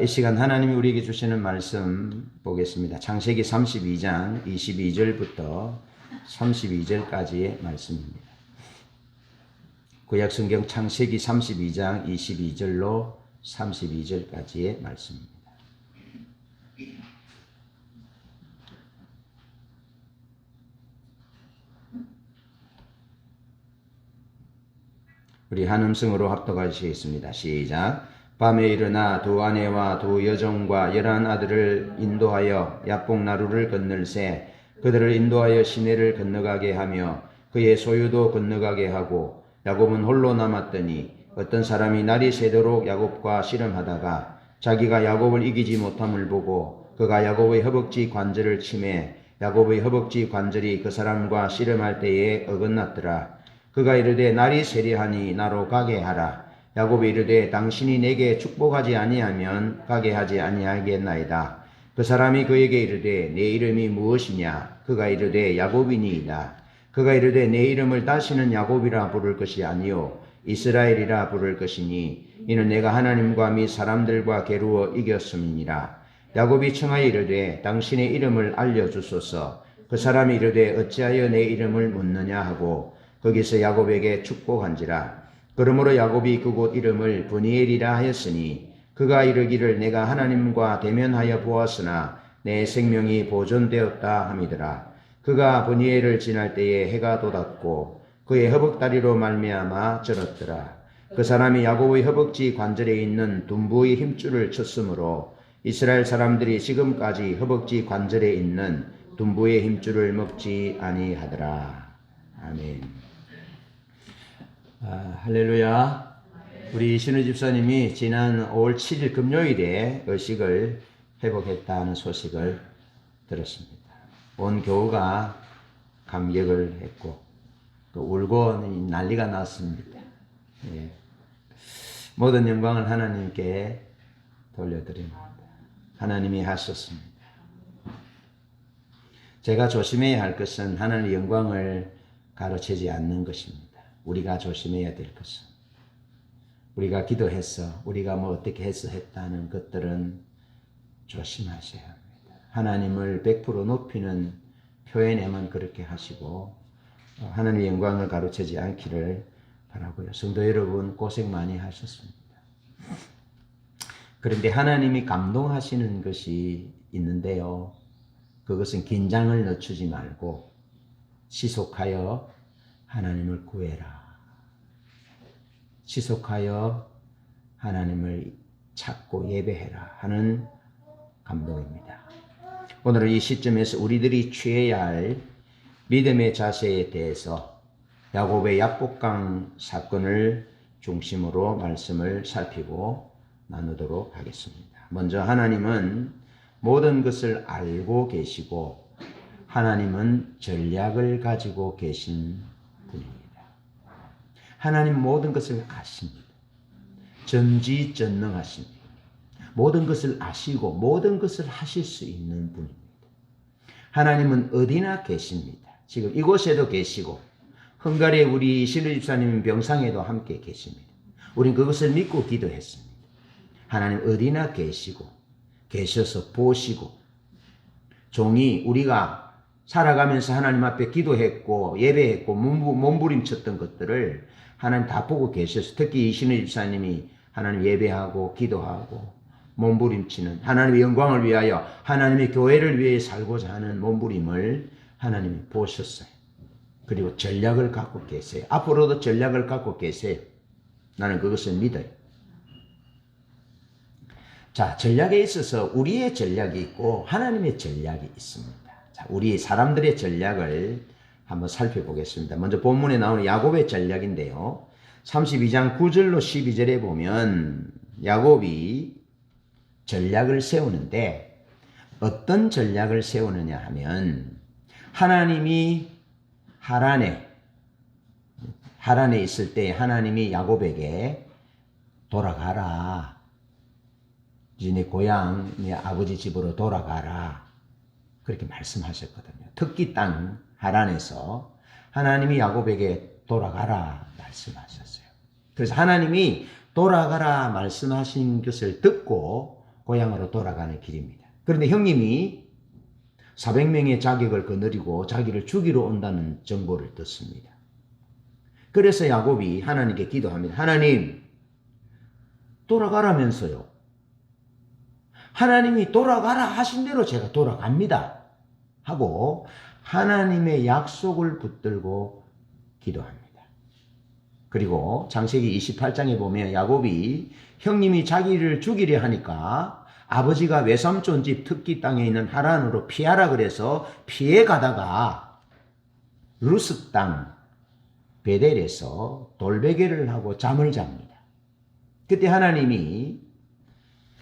이 시간 하나님이 우리에게 주시는 말씀 보겠습니다. 창세기 32장 22절부터 32절까지의 말씀입니다. 구약성경 창세기 32장 22절로 32절까지의 말씀입니다. 우리 한 음성으로 합독하시겠습니다. 시작. 밤에 일어나 두 아내와 두 여종과 11 아들을 인도하여 야복나루를 건널세 그들을 인도하여 시내를 건너가게 하며 그의 소유도 건너가게 하고 야곱은 홀로 남았더니 어떤 사람이 날이 새도록 야곱과 씨름하다가 자기가 야곱을 이기지 못함을 보고 그가 야곱의 허벅지 관절을 치매 야곱의 허벅지 관절이 그 사람과 씨름할 때에 어긋났더라. 그가 이르되 날이 세리하니 나로 가게 하라. 야곱이 이르되 당신이 내게 축복하지 아니하면 가게 하지 아니하겠나이다. 그 사람이 그에게 이르되 내 이름이 무엇이냐? 그가 이르되 야곱이니이다. 그가 이르되 내 이름을 다시는 야곱이라 부를 것이 아니요 이스라엘이라 부를 것이니 이는 내가 하나님과 및 사람들과 겨루어 이겼음이니라. 야곱이 청하여 이르되 당신의 이름을 알려주소서. 그 사람이 이르되 어찌하여 내 이름을 묻느냐 하고 거기서 야곱에게 축복한지라. 그러므로 야곱이 그곳 이름을 브니엘이라 하였으니 그가 이르기를 내가 하나님과 대면하여 보았으나 내 생명이 보존되었다 함이더라. 그가 브니엘을 지날 때에 해가 돋았고 그의 허벅다리로 말미암아 절었더라. 그 사람이 야곱의 허벅지 관절에 있는 둔부의 힘줄을 쳤으므로 이스라엘 사람들이 지금까지 허벅지 관절에 있는 둔부의 힘줄을 먹지 아니하더라. 아멘. 할렐루야. 우리 신우 집사님이 지난 5월 7일 금요일에 의식을 회복했다는 소식을 들었습니다. 온 교우가 감격을 했고 또 울고 난리가 났습니다. 예. 모든 영광을 하나님께 돌려드립니다. 하나님이 하셨습니다. 제가 조심해야 할 것은 하나님의 영광을 가로채지 않는 것입니다. 우리가 조심해야 될 것은 우리가 기도했어, 우리가 뭐 어떻게 해서 했다는 것들은 조심하셔야 합니다. 하나님을 100% 높이는 표현에만 그렇게 하시고 하나님의 영광을 가로채지 않기를 바라고요. 성도 여러분 고생 많이 하셨습니다. 그런데 하나님이 감동하시는 것이 있는데요. 그것은 긴장을 늦추지 말고 시속하여 하나님을 구해라. 시속하여 하나님을 찾고 예배해라 하는 감동입니다. 오늘은 이 시점에서 우리들이 취해야 할 믿음의 자세에 대해서 야곱의 야복강 사건을 중심으로 말씀을 살피고 나누도록 하겠습니다. 먼저 하나님은 모든 것을 알고 계시고 하나님은 전략을 가지고 계신 분입니다. 하나님 모든 것을 아십니다. 전지전능하십니다. 모든 것을 아시고 모든 것을 하실 수 있는 분입니다. 하나님은 어디나 계십니다. 지금 이곳에도 계시고 헝가리에 우리 신우 집사님 병상에도 함께 계십니다. 우린 그것을 믿고 기도했습니다. 하나님 어디나 계시고 계셔서 보시고 종이 우리가 살아가면서 하나님 앞에 기도했고 예배했고 몸부림쳤던 것들을 하나님 다 보고 계셔서 특히 이신우 집사님이 하나님 예배하고 기도하고 몸부림치는 하나님의 영광을 위하여 하나님의 교회를 위해 살고자 하는 몸부림을 하나님이 보셨어요. 그리고 전략을 갖고 계세요. 앞으로도 전략을 갖고 계세요. 나는 그것을 믿어요. 자, 전략에 있어서 우리의 전략이 있고 하나님의 전략이 있습니다. 자, 우리 사람들의 전략을 한번 살펴보겠습니다. 먼저 본문에 나오는 야곱의 전략인데요. 32장 9절로 12절에 보면 야곱이 전략을 세우는데 어떤 전략을 세우느냐 하면 하나님이 하란에 있을 때 하나님이 야곱에게 돌아가라. 네 고향, 네 아버지 집으로 돌아가라. 그렇게 말씀하셨거든요. 특기 땅 하란에서 하나님이 야곱에게 돌아가라 말씀하셨어요. 그래서 하나님이 돌아가라 말씀하신 것을 듣고 고향으로 돌아가는 길입니다. 그런데 형님이 400명의 자객을 거느리고 자기를 죽이러 온다는 정보를 듣습니다. 그래서 야곱이 하나님께 기도합니다. 하나님, 돌아가라면서요. 하나님이 돌아가라 하신 대로 제가 돌아갑니다. 하고 하나님의 약속을 붙들고 기도합니다. 그리고 창세기 28장에 보면 야곱이 형님이 자기를 죽이려 하니까 아버지가 외삼촌 집 특기 땅에 있는 하란으로 피하라 그래서 피해 가다가 루스 땅 베델에서 돌베개를 하고 잠을 잡니다. 그때 하나님이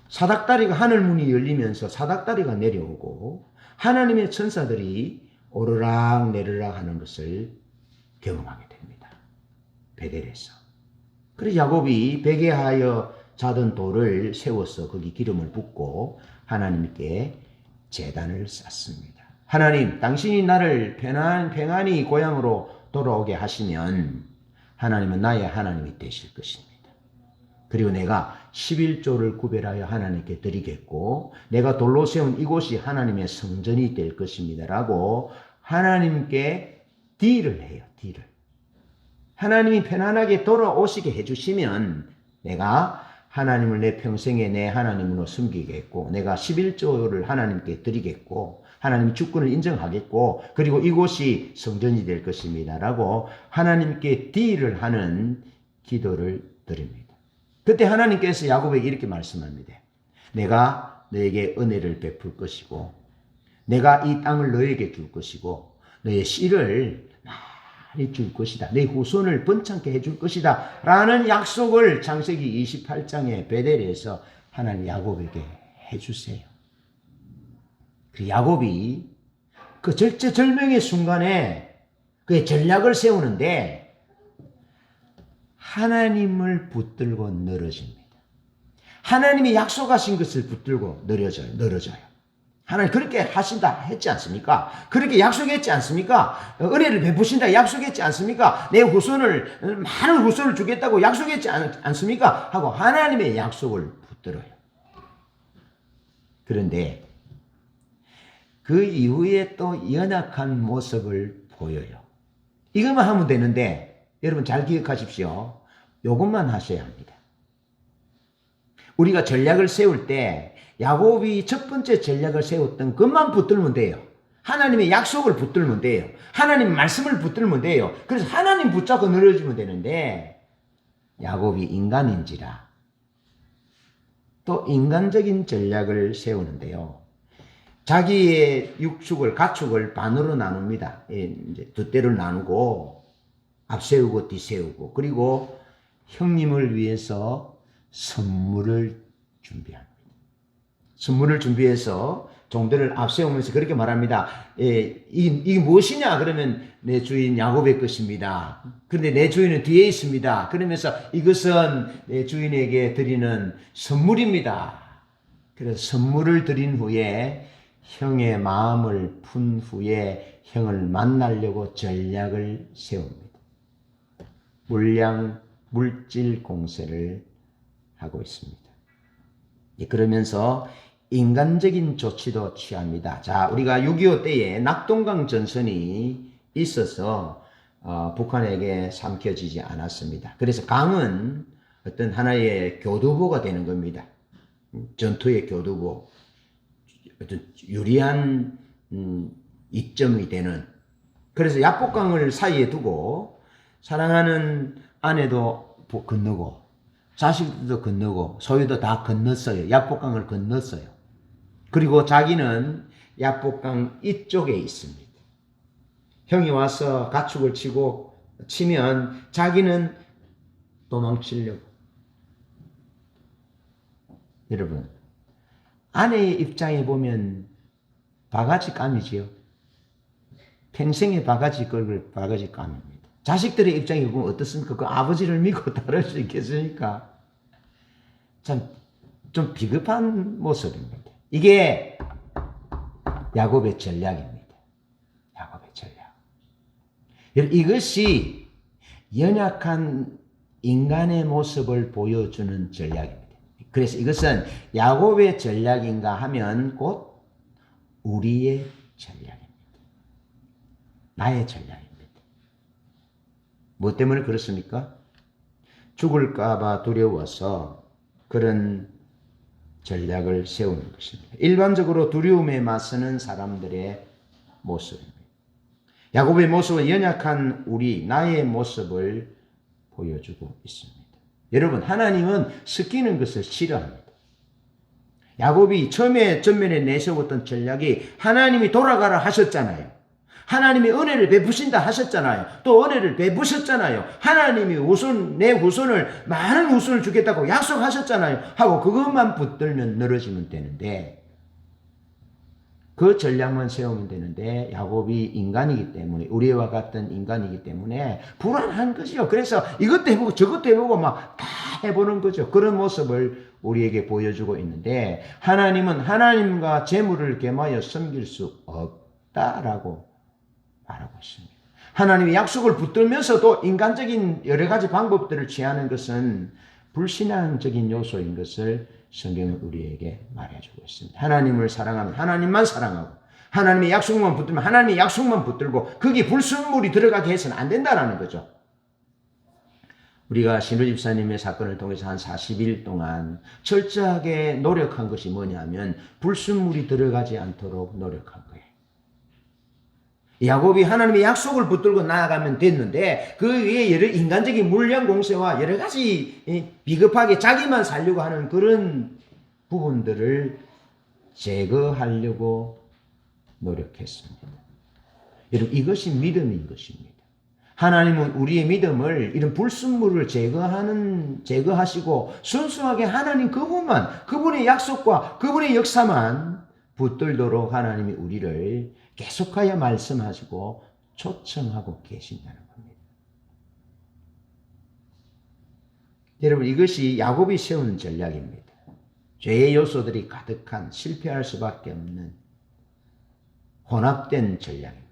사닥다리가 하늘문이 열리면서 사닥다리가 내려오고 하나님의 천사들이 오르락 내리락 하는 것을 경험하게 됩니다. 베델에서. 그래서 야곱이 베개하여 자던 돌을 세워서 거기 기름을 붓고 하나님께 제단을 쌓습니다. 하나님, 당신이 나를 평안히 고향으로 돌아오게 하시면 하나님은 나의 하나님이 되실 것입니다. 그리고 내가 11조를 구별하여 하나님께 드리겠고 내가 돌로 세운 이곳이 하나님의 성전이 될 것입니다. 라고 하나님께 딜을 해요. 딜을. 하나님이 편안하게 돌아오시게 해주시면 내가 하나님을 내 평생에 내 하나님으로 섬기겠고 내가 11조를 하나님께 드리겠고 하나님의 주권을 인정하겠고 그리고 이곳이 성전이 될 것입니다. 라고 하나님께 딜을 하는 기도를 드립니다. 그때 하나님께서 야곱에게 이렇게 말씀합니다. 내가 너에게 은혜를 베풀 것이고 내가 이 땅을 너에게 줄 것이고 너의 씨를 많이 줄 것이다. 내 후손을 번창케 해줄 것이다. 라는 약속을 창세기 28장의 베델에서 하나님 야곱에게 해주세요. 그 야곱이 그 절체절명의 순간에 그의 전략을 세우는데 하나님을 붙들고 늘어집니다. 하나님이 약속하신 것을 붙들고 늘어져요. 하나님 그렇게 하신다 했지 않습니까? 그렇게 약속했지 않습니까? 은혜를 베푸신다 약속했지 않습니까? 내 후손을 많은 후손을 주겠다고 약속했지 않습니까? 하고 하나님의 약속을 붙들어요. 그런데 그 이후에 또 연약한 모습을 보여요. 이것만 하면 되는데 여러분 잘 기억하십시오. 이것만 하셔야 합니다. 우리가 전략을 세울 때 야곱이 첫 번째 전략을 세웠던 것만 붙들면 돼요. 하나님의 약속을 붙들면 돼요. 하나님 말씀을 붙들면 돼요. 그래서 하나님 붙잡고 늘어지면 되는데 야곱이 인간인지라 또 인간적인 전략을 세우는데요. 자기의 육축을 가축을 반으로 나눕니다. 이제 두 대를 나누고 앞세우고 뒤세우고 그리고 형님을 위해서 선물을 준비합니다. 선물을 준비해서 종들을 앞세우면서 그렇게 말합니다. 이게 무엇이냐? 그러면 내 주인 야곱의 것입니다. 그런데 내 주인은 뒤에 있습니다. 그러면서 이것은 내 주인에게 드리는 선물입니다. 그래서 선물을 드린 후에 형의 마음을 푼 후에 형을 만나려고 전략을 세웁니다. 물질 공세를 하고 있습니다. 그러면서 인간적인 조치도 취합니다. 자, 우리가 6.25 때에 낙동강 전선이 있어서 북한에게 삼켜지지 않았습니다. 그래서 강은 어떤 하나의 교두보가 되는 겁니다. 전투의 교두보, 어떤 유리한 이점이 되는. 그래서 야복강을 사이에 두고 사랑하는 아내도 건너고 자식들도 건너고 소유도 다 건넜어요. 야복강을 건넜어요. 그리고 자기는 야복강 이쪽에 있습니다. 형이 와서 가축을 치면 자기는 도망치려고. 여러분, 아내의 입장에 보면 바가지감이지요. 평생의 바가지 걸을 바가지감입니다. 자식들의 입장에 보면 어떻습니까? 그 아버지를 믿고 따를 수 있겠습니까? 참 좀 비겁한 모습입니다. 이게 야곱의 전략입니다. 야곱의 전략. 이것이 연약한 인간의 모습을 보여주는 전략입니다. 그래서 이것은 야곱의 전략인가 하면 곧 우리의 전략입니다. 나의 전략입니다. 뭐 때문에 그렇습니까? 죽을까봐 두려워서 그런 전략을 세우는 것입니다. 일반적으로 두려움에 맞서는 사람들의 모습입니다. 야곱의 모습은 연약한 우리, 나의 모습을 보여주고 있습니다. 여러분, 하나님은 섞이는 것을 싫어합니다. 야곱이 처음에 전면에 내세웠던 전략이 하나님이 돌아가라 하셨잖아요. 하나님이 은혜를 베푸신다 하셨잖아요. 또 은혜를 베푸셨잖아요. 하나님이 내 후손을 많은 후손을 주겠다고 약속하셨잖아요. 하고 그것만 붙들면 늘어지면 되는데 그 전략만 세우면 되는데 야곱이 인간이기 때문에 우리와 같은 인간이기 때문에 불안한 거죠. 그래서 이것도 해보고 저것도 해보고 막 다 해보는 거죠. 그런 모습을 우리에게 보여주고 있는데 하나님은 하나님과 재물을 겸하여 섬길 수 없다라고 말하고 있습니다. 하나님의 약속을 붙들면서도 인간적인 여러 가지 방법들을 취하는 것은 불신앙적인 요소인 것을 성경은 우리에게 말해주고 있습니다. 하나님을 사랑하면 하나님만 사랑하고 하나님의 약속만 붙들면 하나님의 약속만 붙들고 거기에 불순물이 들어가게 해서는 안 된다는 거죠. 우리가 신우 집사님의 사건을 통해서 한 40일 동안 철저하게 노력한 것이 뭐냐면 불순물이 들어가지 않도록 노력한 거예요. 야곱이 하나님의 약속을 붙들고 나아가면 됐는데 그 위에 여러 인간적인 물량 공세와 여러 가지 비겁하게 자기만 살려고 하는 그런 부분들을 제거하려고 노력했습니다. 여러분, 이것이 믿음인 것입니다. 하나님은 우리의 믿음을 이런 불순물을 제거하시고 순수하게 하나님 그분의 약속과 그분의 역사만 붙들도록 하나님이 우리를 계속하여 말씀하시고 초청하고 계신다는 겁니다. 여러분, 이것이 야곱이 세운 전략입니다. 죄의 요소들이 가득한 실패할 수밖에 없는 혼합된 전략입니다.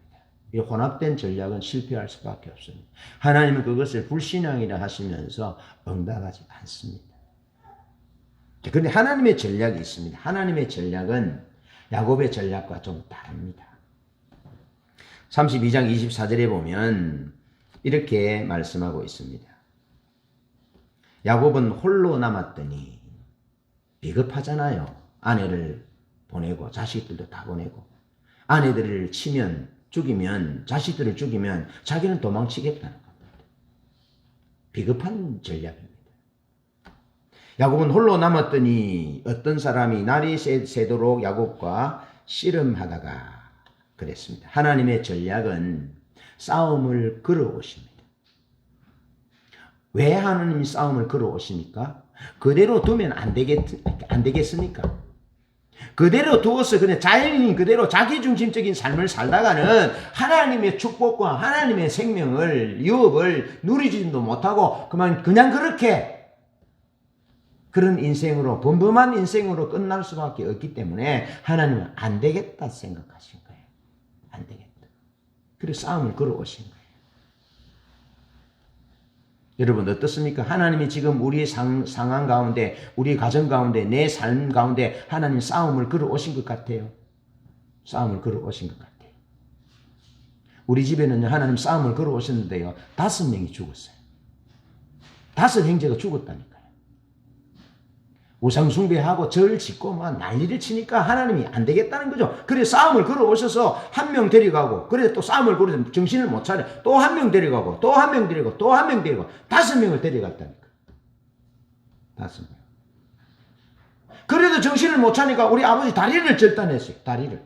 이 혼합된 전략은 실패할 수밖에 없습니다. 하나님은 그것을 불신앙이라 하시면서 응답하지 않습니다. 그런데 하나님의 전략이 있습니다. 하나님의 전략은 야곱의 전략과 좀 다릅니다. 32장 24절에 보면 이렇게 말씀하고 있습니다. 야곱은 홀로 남았더니 비겁하잖아요. 아내를 보내고 자식들도 다 보내고 아내들을 죽이면 자식들을 죽이면 자기는 도망치겠다는 겁니다. 비겁한 전략입니다. 야곱은 홀로 남았더니 어떤 사람이 날이 새도록 야곱과 씨름하다가 그랬습니다. 하나님의 전략은 싸움을 걸어오십니다. 왜 하나님이 싸움을 걸어오십니까? 그대로 두면 안 되겠습니까? 그대로 두어서 그냥 자연인 그대로 자기중심적인 삶을 살다가는 하나님의 축복과 하나님의 생명을 유업을 누리지도 못하고 그냥 그렇게 그런 인생으로 범범한 인생으로 끝날 수밖에 없기 때문에 하나님은 안 되겠다 생각하신 거예요. 안 되겠다. 그래서 싸움을 걸어오신 거예요. 여러분 어떻습니까? 하나님이 지금 우리의 상황 가운데 우리 가정 가운데 내 삶 가운데 하나님 싸움을 걸어오신 것 같아요. 싸움을 걸어오신 것 같아요. 우리 집에는 하나님 싸움을 걸어오셨는데요. 5명이 죽었어요. 5 형제가 죽었다니까요. 우상 숭배하고 절 짓고 막 난리를 치니까 하나님이 안 되겠다는 거죠. 그래 싸움을 걸어오셔서 1명 데려가고 그래 또 싸움을 걸어서 정신을 못 차려 또 1명 데려가고 또 1명 데리고 또 1명 데리고 5명을 데려갔다니까. 5명. 그래도 정신을 못 차니까 우리 아버지 다리를 절단했어요. 다리를.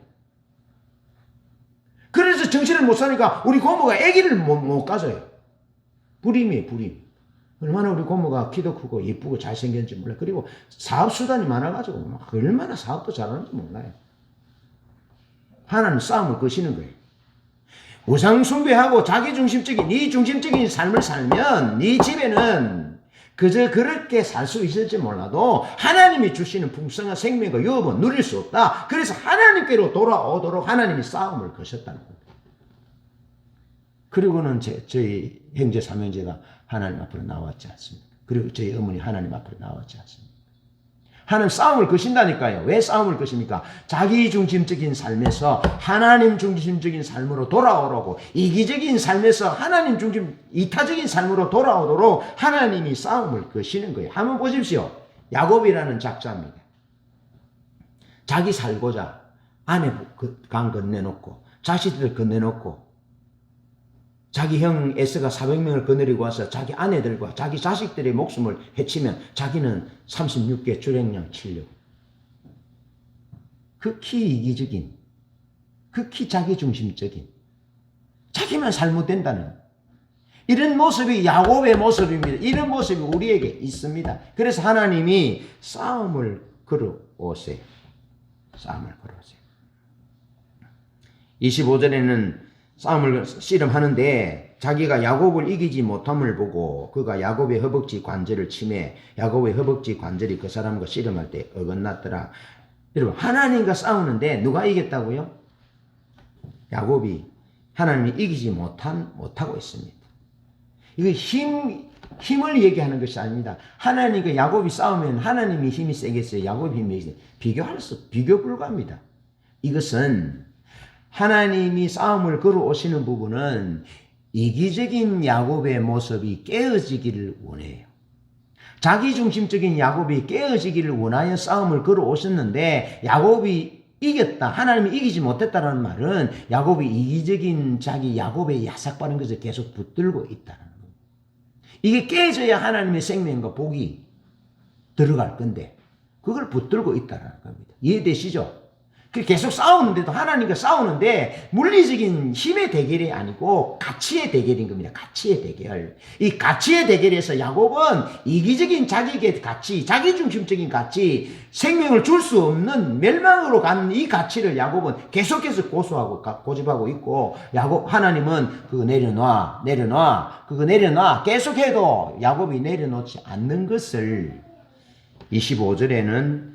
그래서 정신을 못 차니까 우리 고모가 아기를 못 가져요. 불임이에요, 불임. 얼마나 우리 고모가 키도 크고 예쁘고 잘생겼는지 몰라요. 그리고 사업수단이 많아가지고 막 얼마나 사업도 잘하는지 몰라요. 하나님 싸움을 거시는 거예요. 우상숭배하고 자기중심적인 이중심적인 삶을 살면 네 집에는 그저 그렇게 살 수 있을지 몰라도 하나님이 주시는 풍성한 생명과 유업은 누릴 수 없다. 그래서 하나님께로 돌아오도록 하나님이 싸움을 거셨다는 겁니다. 그리고는 저희 형제 삼형제가 하나님 앞으로 나왔지 않습니까? 그리고 저희 어머니 하나님 앞으로 나왔지 않습니까? 하나님 싸움을 거신다니까요. 왜 싸움을 거십니까? 자기 중심적인 삶에서 하나님 중심적인 삶으로 돌아오라고, 이기적인 삶에서 하나님 중심, 이타적인 삶으로 돌아오도록 하나님이 싸움을 거시는 거예요. 한번 보십시오. 야곱이라는 작자입니다. 자기 살고자 아내 강 건네놓고 자식들 건네놓고 자기 형 에스가 400명을 거느리고 와서 자기 아내들과 자기 자식들의 목숨을 해치면 자기는 36개 주랭량 치려고. 극히 이기적인, 극히 자기중심적인, 자기만 잘못된다는 이런 모습이 야곱의 모습입니다. 이런 모습이 우리에게 있습니다. 그래서 하나님이 싸움을 걸어오세요. 싸움을 걸어오세요. 25절에는 싸움을 씨름하는데 자기가 야곱을 이기지 못함을 보고 그가 야곱의 허벅지 관절을 치매 야곱의 허벅지 관절이 그 사람과 씨름할 때 어긋났더라. 여러분, 하나님과 싸우는데 누가 이겼다고요? 야곱이 하나님이 이기지 못하고 있습니다. 이거 힘을 얘기하는 것이 아닙니다. 하나님과 야곱이 싸우면 하나님이 힘이 세겠어요? 야곱이 힘이 세겠어요? 비교 불가합니다. 이것은 하나님이 싸움을 걸어오시는 부분은 이기적인 야곱의 모습이 깨어지기를 원해요. 자기중심적인 야곱이 깨어지기를 원하여 싸움을 걸어오셨는데 야곱이 이겼다, 하나님이 이기지 못했다는 말은 야곱이 이기적인 자기 야곱의 야삭바른 것을 계속 붙들고 있다는 겁니다. 이게 깨져야 하나님의 생명과 복이 들어갈 건데 그걸 붙들고 있다는 겁니다. 이해되시죠? 계속 싸우는데도 하나님과 싸우는데 물리적인 힘의 대결이 아니고 가치의 대결인 겁니다. 가치의 대결. 이 가치의 대결에서 야곱은 이기적인 자기의 가치, 자기중심적인 가치, 생명을 줄 수 없는 멸망으로 가는 이 가치를 야곱은 계속해서 고집하고 있고 하나님은 그거 내려놔 그거 내려놔 계속해도 야곱이 내려놓지 않는 것을 25절에는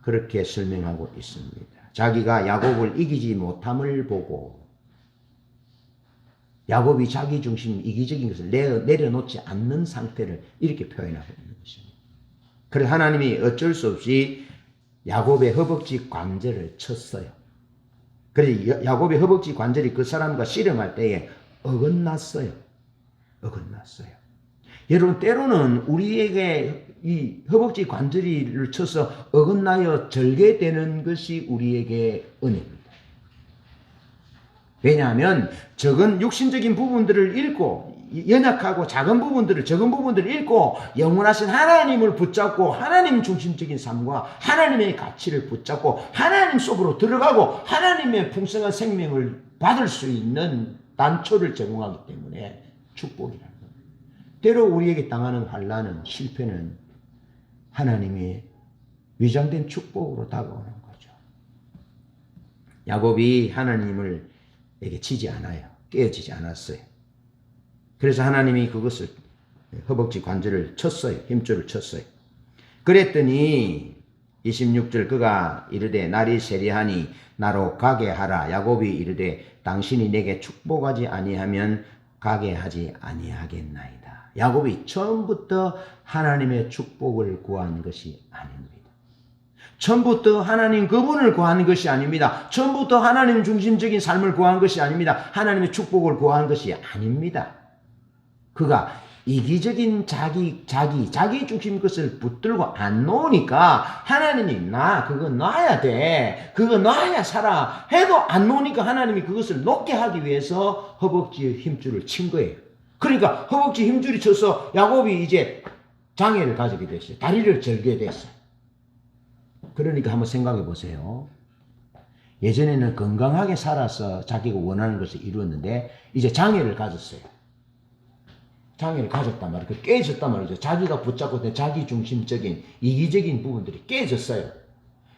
그렇게 설명하고 있습니다. 자기가 야곱을 이기지 못함을 보고 야곱이 자기 중심 이기적인 것을 내려놓지 않는 상태를 이렇게 표현하고 있는 것입니다. 그래서 하나님이 어쩔 수 없이 야곱의 허벅지 관절을 쳤어요. 그래서 야곱의 허벅지 관절이 그 사람과 씨름할 때에 어긋났어요. 여러분, 때로는 우리에게 이 허벅지 관절을 쳐서 어긋나여 절개되는 것이 우리에게 은혜입니다. 왜냐하면 적은 육신적인 부분들을 잃고 연약하고 적은 부분들을 잃고 영원하신 하나님을 붙잡고 하나님 중심적인 삶과 하나님의 가치를 붙잡고 하나님 속으로 들어가고 하나님의 풍성한 생명을 받을 수 있는 단초를 제공하기 때문에 축복이라는 겁니다. 때로 우리에게 당하는 환난은 실패는 하나님의 위장된 축복으로 다가오는 거죠. 야곱이 하나님에게 치지 않아요. 깨어지지 않았어요. 그래서 하나님이 그것을 허벅지 관절을 쳤어요. 힘줄을 쳤어요. 그랬더니 26절 그가 이르되 날이 세리하니 나로 가게 하라. 야곱이 이르되 당신이 내게 축복하지 아니하면 가게 하지 아니하겠나이다. 야곱이 처음부터 하나님의 축복을 구한 것이 아닙니다. 처음부터 하나님 그분을 구한 것이 아닙니다. 처음부터 하나님 중심적인 삶을 구한 것이 아닙니다. 하나님의 축복을 구한 것이 아닙니다. 그가 이기적인 자기 중심 것을 붙들고 안 놓으니까 하나님이 그거 놔야 돼. 그거 놔야 살아. 해도 안 놓으니까 하나님이 그것을 놓게 하기 위해서 허벅지의 힘줄을 친 거예요. 그러니까 허벅지 힘줄이 쳐서 야곱이 이제 장애를 가지게 됐어요. 다리를 절게 됐어요. 그러니까 한번 생각해 보세요. 예전에는 건강하게 살아서 자기가 원하는 것을 이루었는데 이제 장애를 가졌어요. 장애를 가졌단 말이에요. 깨졌단 말이죠. 자기가 붙잡고 있던 자기 중심적인 이기적인 부분들이 깨졌어요.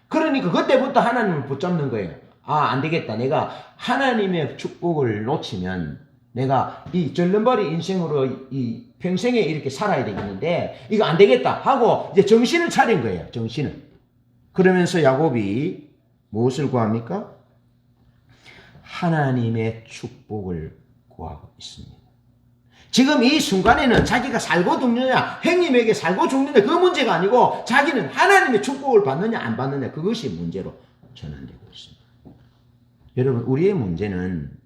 그러니까 그때부터 하나님을 붙잡는 거예요. 안 되겠다. 내가 하나님의 축복을 놓치면 내가 이 절름발이 인생으로 이 평생에 이렇게 살아야 되겠는데 이거 안 되겠다 하고 이제 정신을 차린 거예요. 정신을. 그러면서 야곱이 무엇을 구합니까? 하나님의 축복을 구하고 있습니다. 지금 이 순간에는 자기가 살고 죽느냐, 형님에게 살고 죽느냐 그 문제가 아니고 자기는 하나님의 축복을 받느냐 안 받느냐 그것이 문제로 전환되고 있습니다. 여러분, 우리의 문제는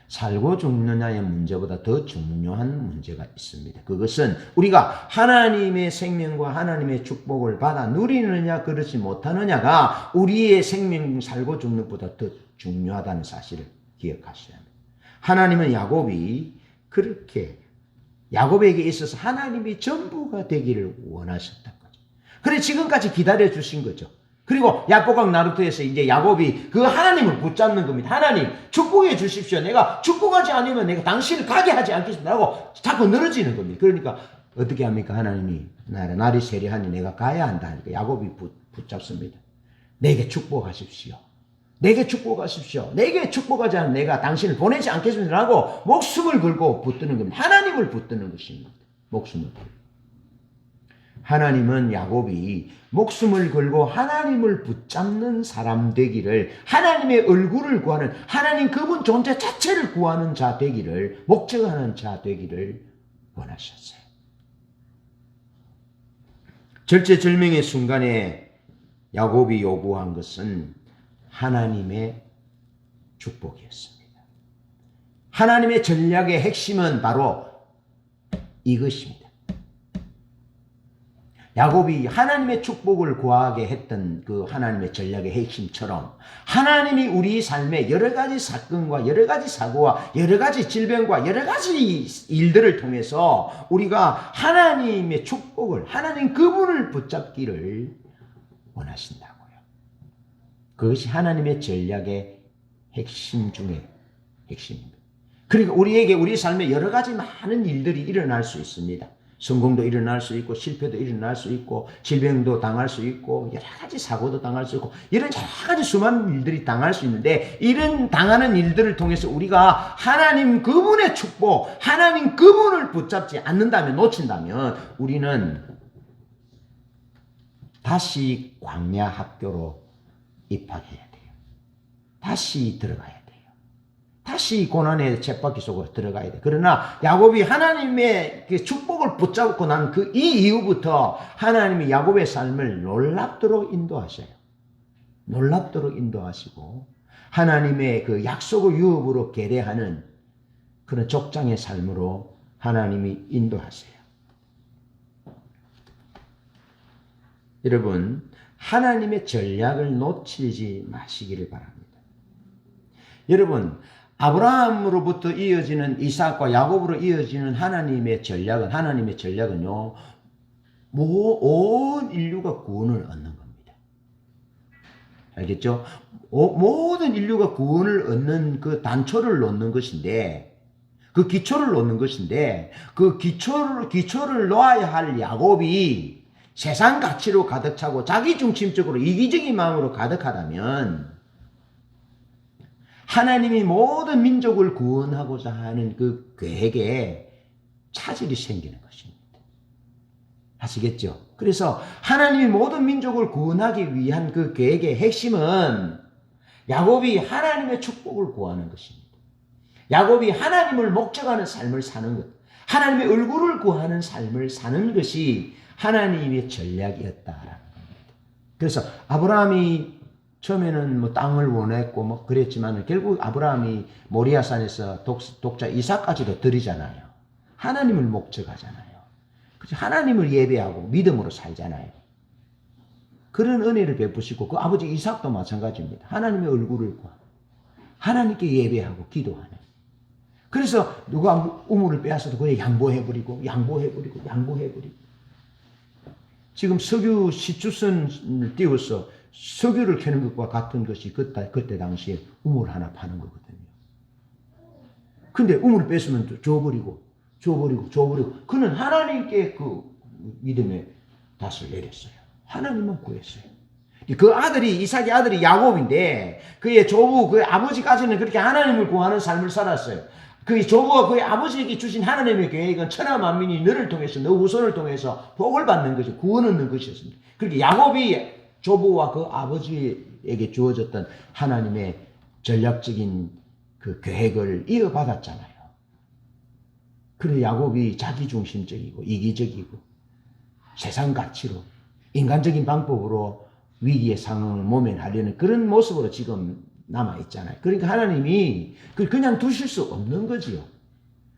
살고 죽느냐의 문제보다 더 중요한 문제가 있습니다. 그것은 우리가 하나님의 생명과 하나님의 축복을 받아 누리느냐 그렇지 못하느냐가 우리의 생명 살고 죽는 것보다 더 중요하다는 사실을 기억하셔야 합니다. 하나님은 그렇게 야곱에게 있어서 하나님이 전부가 되기를 원하셨던 거죠. 그래 지금까지 기다려 주신 거죠. 그리고 야곱강 나루토에서 이제 야곱이 그 하나님을 붙잡는 겁니다. 하나님 축복해 주십시오. 내가 축복하지 않으면 내가 당신을 가게 하지 않겠습니다. 라고 자꾸 늘어지는 겁니다. 그러니까 어떻게 합니까? 하나님이 날이 세리하니 내가 가야 한다 하니까 야곱이 붙잡습니다. 내게 축복하십시오. 내게 축복하십시오. 내게 축복하지 않으면 내가 당신을 보내지 않겠습니다. 라고 목숨을 걸고 붙드는 겁니다. 하나님을 붙드는 것입니다. 목숨을 걸고. 하나님은 야곱이 목숨을 걸고 하나님을 붙잡는 사람 되기를, 하나님의 얼굴을 구하는, 하나님 그분 존재 자체를 구하는 자 되기를, 목적하는 자 되기를 원하셨어요. 절체절명의 순간에 야곱이 요구한 것은 하나님의 축복이었습니다. 하나님의 전략의 핵심은 바로 이것입니다. 야곱이 하나님의 축복을 구하게 했던 그 하나님의 전략의 핵심처럼 하나님이 우리 삶의 여러 가지 사건과 여러 가지 사고와 여러 가지 질병과 여러 가지 일들을 통해서 우리가 하나님의 축복을, 하나님 그분을 붙잡기를 원하신다고요. 그것이 하나님의 전략의 핵심 중에 핵심입니다. 그러니까 우리에게 우리 삶에 여러 가지 많은 일들이 일어날 수 있습니다. 성공도 일어날 수 있고 실패도 일어날 수 있고 질병도 당할 수 있고 여러 가지 사고도 당할 수 있고 이런 여러 가지 수많은 일들이 당할 수 있는데, 이런 당하는 일들을 통해서 우리가 하나님 그분의 축복, 하나님 그분을 붙잡지 않는다면, 놓친다면 우리는 다시 광야 학교로 입학해야 돼요. 다시 들어가야 돼요. 다시 고난의 쳇바퀴 속으로 들어가야 돼. 그러나 야곱이 하나님의 축복을 붙잡고 난 이 이후부터 하나님이 야곱의 삶을 놀랍도록 인도하셔요. 놀랍도록 인도하시고 하나님의 그 약속을 유업으로 계례하는 그런 족장의 삶으로 하나님이 인도하세요. 여러분, 하나님의 전략을 놓치지 마시기를 바랍니다. 여러분, 아브라함으로부터 이어지는 이삭과 야곱으로 이어지는 하나님의 전략은요, 온 인류가 구원을 얻는 겁니다. 알겠죠? 모든 인류가 구원을 얻는 그 단초를 놓는 것인데, 그 기초를 놓는 것인데, 그 기초를 놓아야 할 야곱이 세상 가치로 가득 차고 자기 중심적으로 이기적인 마음으로 가득하다면 하나님이 모든 민족을 구원하고자 하는 그 계획에 차질이 생기는 것입니다. 아시겠죠? 그래서 하나님이 모든 민족을 구원하기 위한 그 계획의 핵심은 야곱이 하나님의 축복을 구하는 것입니다. 야곱이 하나님을 목적하는 삶을 사는 것, 하나님의 얼굴을 구하는 삶을 사는 것이 하나님의 전략이었다라는 겁니다. 그래서 아브라함이 처음에는 뭐 땅을 원했고 뭐 그랬지만 결국 아브라함이 모리아산에서 독자 이삭까지도 드리잖아요. 하나님을 목적하잖아요. 하나님을 예배하고 믿음으로 살잖아요. 그런 은혜를 베푸시고 그 아버지 이삭도 마찬가지입니다. 하나님의 얼굴을 구하고 하나님께 예배하고 기도하는. 그래서 누가 우물을 빼앗아도 그에 양보해버리고 지금 석유 시추선을 띄워서 석유를 캐는 것과 같은 것이 그때 당시에 우물 하나 파는 거거든요. 근데 우물을 뺏으면 줘버리고 그는 하나님께 그 믿음의 닷을 내렸어요. 하나님만 구했어요. 그 아들이, 이삭의 아들이 야곱인데 그의 조부, 그의 아버지까지는 그렇게 하나님을 구하는 삶을 살았어요. 그의 조부와 그의 아버지에게 주신 하나님의 계획은 천하 만민이 너를 통해서, 너 후손을 통해서 복을 받는 것이, 구원 얻는 것이었습니다. 그렇게 야곱이 조부와 그 아버지에게 주어졌던 하나님의 전략적인 그 계획을 이어받았잖아요. 그래 야곱이 자기중심적이고 이기적이고 세상 가치로 인간적인 방법으로 위기의 상황을 모면하려는 그런 모습으로 지금 남아있잖아요. 그러니까 하나님이 그냥 두실 수 없는 거지요.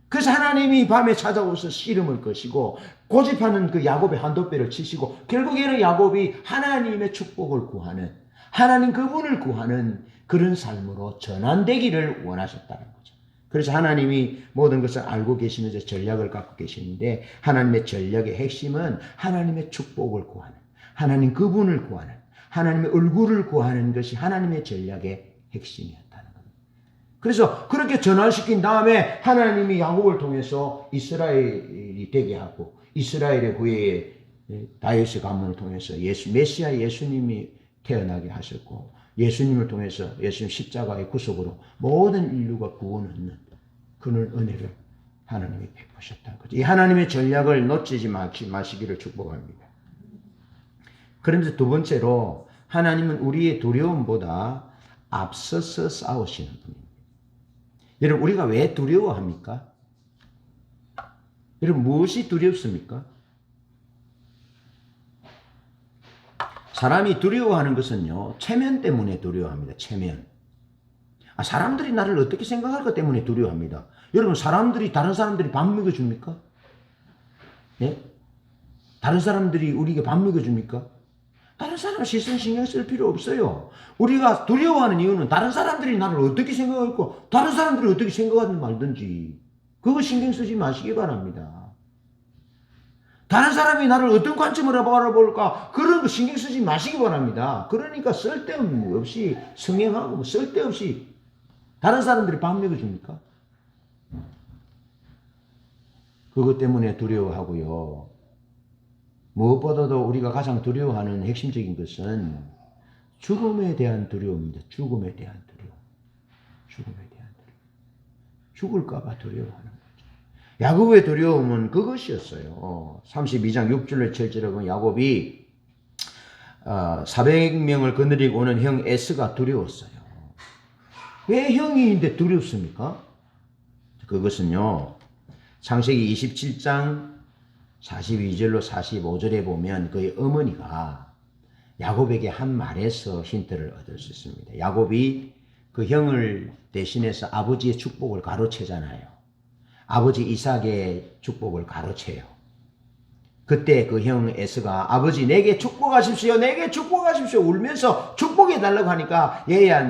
그래서 하나님이 밤에 찾아오셔서 씨름을 거시고 고집하는 그 야곱의 한도배를 치시고 결국에는 야곱이 하나님의 축복을 구하는 하나님 그분을 구하는 그런 삶으로 전환되기를 원하셨다는 거죠. 그래서 하나님이 모든 것을 알고 계시면서 전략을 갖고 계시는데 하나님의 전략의 핵심은 하나님의 축복을 구하는 하나님 그분을 구하는 하나님의 얼굴을 구하는 것이 하나님의 전략의 핵심이었다는 겁니다. 그래서 그렇게 전환시킨 다음에 하나님이 야곱을 통해서 이스라엘이 되게 하고 이스라엘의 후에 다윗의 가문을 통해서 메시아 예수님이 태어나게 하셨고 예수님을 통해서 예수님 십자가의 구속으로 모든 인류가 구원 얻는 그런 은혜를 하나님이 베푸셨다는 거죠. 이 하나님의 전략을 놓치지 마시기를 축복합니다. 그런데 두 번째로 하나님은 우리의 두려움보다 앞서서 싸우시는 분입니다. 여러분 우리가 왜 두려워합니까? 여러분 무엇이 두렵습니까? 사람이 두려워하는 것은요, 체면 때문에 두려워합니다. 체면. 사람들이 나를 어떻게 생각할까 때문에 두려워합니다. 여러분, 다른 사람들이 밥 먹여줍니까? 예? 다른 사람들이 우리에게 밥 먹여줍니까? 다른 사람 시선 신경 쓸 필요 없어요. 우리가 두려워하는 이유는 다른 사람들이 나를 어떻게 생각할까, 다른 사람들이 어떻게 생각하든 말든지, 그거 신경 쓰지 마시기 바랍니다. 다른 사람이 나를 어떤 관점으로 바라볼까 그런 거 신경 쓰지 마시기 바랍니다. 그러니까 쓸데없이 성행하고 쓸데없이 다른 사람들이 밥 먹여줍니까? 그것 때문에 두려워하고요. 무엇보다도 우리가 가장 두려워하는 핵심적인 것은 죽음에 대한 두려움입니다. 죽음에 대한 두려움. 죽음에 대한 두려움. 죽을까 봐 두려워하는 거죠. 야곱의 두려움은 그것이었어요. 32장 6절로 7절에 보면 야곱이 400명을 거느리고 오는 형 에스가 두려웠어요. 왜 형이인데 두렵습니까? 그것은요. 창세기 27장 42절로 45절에 보면 그의 어머니가 야곱에게 한 말에서 힌트를 얻을 수 있습니다. 야곱이 그 형을 대신해서 아버지의 축복을 가로채잖아요. 아버지 이삭의 축복을 가로채요. 그때 그 형 에스가 아버지 내게 축복하십시오. 내게 축복하십시오. 울면서 축복해달라고 하니까 얘야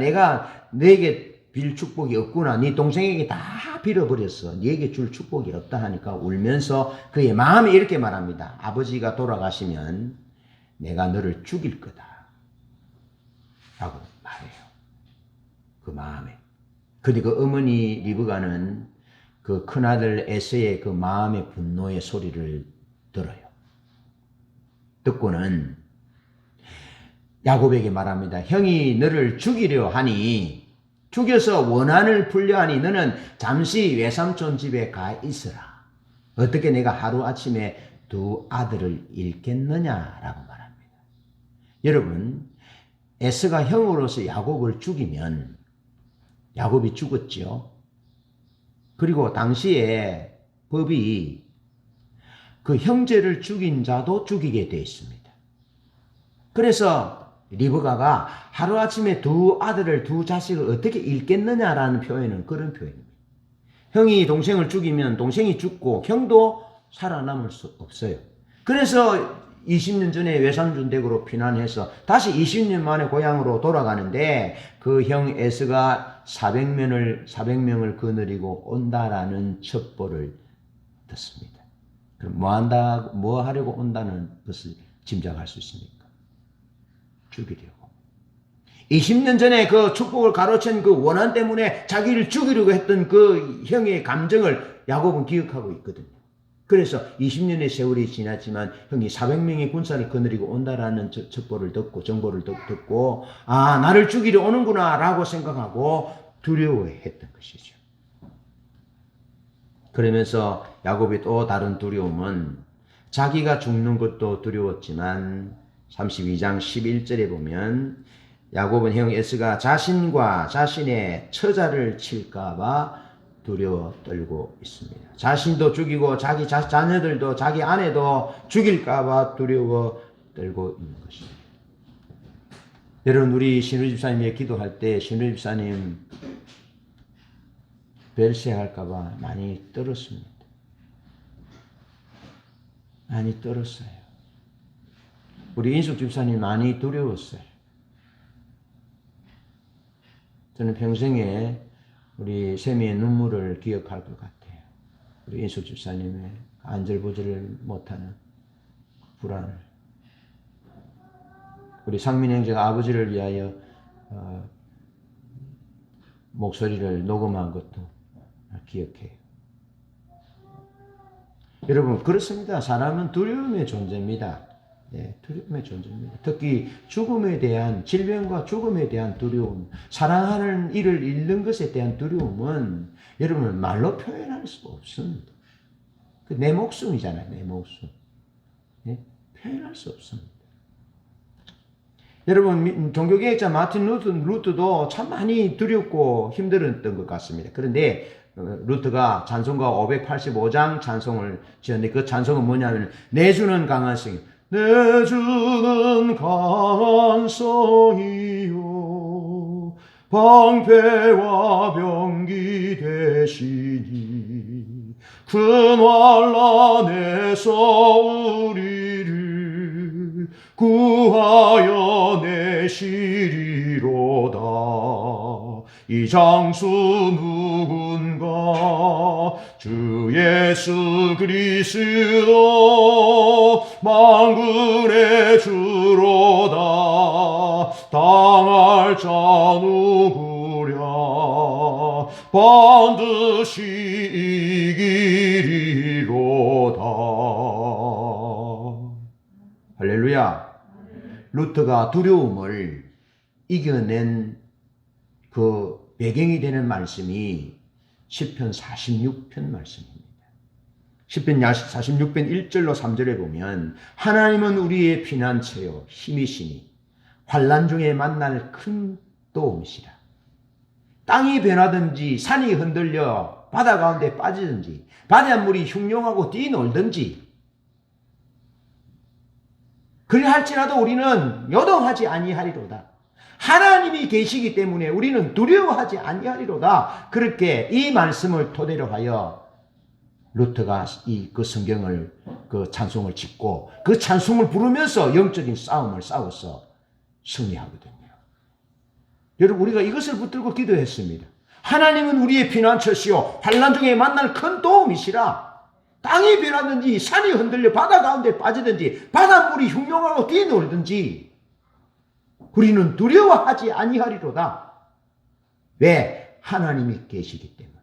내게 빌 축복이 없구나. 네 동생에게 다 빌어버렸어. 네게 줄 축복이 없다 하니까 울면서 그의 마음에 이렇게 말합니다. 아버지가 돌아가시면 내가 너를 죽일 거다. 라고 말해요. 그 마음에. 근데 그 어머니 리브가는 그 큰아들 에서의 그 마음의 분노의 소리를 들어요. 듣고는 야곱에게 말합니다. 형이 너를 죽이려 하니 죽여서 원한을 풀려 하니 너는 잠시 외삼촌 집에 가 있으라. 어떻게 내가 하루아침에 두 아들을 잃겠느냐라고 말합니다. 여러분 에서가 형으로서 야곱을 죽이면 야곱이 죽었죠. 그리고 당시에 법이 그 형제를 죽인 자도 죽이게 되어 있습니다. 그래서 리브가가 하루아침에 두 아들을 두 자식을 어떻게 잃겠느냐라는 표현은 그런 표현입니다. 형이 동생을 죽이면 동생이 죽고 형도 살아남을 수 없어요. 그래서 20년 전에 외삼촌 댁으로 피난해서 다시 20년 만에 고향으로 돌아가는데 그 형 에스가 400명을 거느리고 온다라는 첩보를 듣습니다. 그럼 뭐 하려고 온다는 것을 짐작할 수 있습니까? 죽이려고. 20년 전에 그 축복을 가로챈 그 원한 때문에 자기를 죽이려고 했던 그 형의 감정을 야곱은 기억하고 있거든요. 그래서 20년의 세월이 지났지만 형이 400명의 군사를 거느리고 온다라는 첩보를 듣고 정보를 듣고 나를 죽이려 오는구나 라고 생각하고 두려워했던 것이죠. 그러면서 야곱이 또 다른 두려움은 자기가 죽는 것도 두려웠지만 32장 11절에 보면 야곱은 형 에스가 자신과 자신의 처자를 칠까 봐 두려워 떨고 있습니다. 자신도 죽이고 자기 자녀들도 자기 아내도 죽일까봐 두려워 떨고 있는 것입니다. 여러분, 우리 신우 집사님이 기도할 때 신우 집사님 별세할까봐 많이 떨었습니다. 많이 떨었어요. 우리 인숙 집사님 많이 두려웠어요. 저는 평생에 우리 세미의 눈물을 기억할 것 같아요. 우리 인숙 집사님의 안절부절을 못하는 불안을. 우리 상민 형제가 아버지를 위하여 목소리를 녹음한 것도 기억해요. 여러분, 그렇습니다. 사람은 두려움의 존재입니다. 네, 두려움의 존재입니다. 특히 죽음에 대한, 질병과 죽음에 대한 두려움, 사랑하는 이를 잃는 것에 대한 두려움은 여러분 말로 표현할 수가 없습니다. 내 목숨이잖아요. 내 목숨. 네? 표현할 수 없습니다. 여러분, 종교개혁자 마틴 루트도 참 많이 두렵고 힘들었던 것 같습니다. 그런데 루트가 찬송가 585장 찬송을 지었는데 그 찬송은 뭐냐면 내 주는 강한 성이요 내 주는 강한 성이요 방패와 병기 되시니 큰 환난에서 우리를 구하여 내시리로다. 이 장수 누군가 주 예수 그리스도 만군의 주로다. 당할 자 누구랴 반드시 이기리로다. 할렐루야. 루터가 두려움을 이겨낸 그 배경이 되는 말씀이 시편 46편 말씀입니다. 시편 46편 1절로 3절에 보면 하나님은 우리의 피난처요 힘이시니 환난 중에 만날 큰 도움이시라. 땅이 변하든지 산이 흔들려 바다 가운데 빠지든지 바닷물이 흉룡하고 뛰놀든지 그리할지라도 우리는 요동하지 아니하리로다. 하나님이 계시기 때문에 우리는 두려워하지 아니하리로다. 그렇게 이 말씀을 토대로 하여 루터가 그 성경을 그 찬송을 짓고 그 찬송을 부르면서 영적인 싸움을 싸워서 승리하거든요. 여러분, 우리가 이것을 붙들고 기도했습니다. 하나님은 우리의 피난처시오 환난 중에 만날 큰 도움이시라. 땅이 변하든지 산이 흔들려 바다 가운데 빠지든지 바닷물이 흉룡하고 뛰놀든지 우리는 두려워하지 아니하리로다. 왜? 하나님이 계시기 때문에.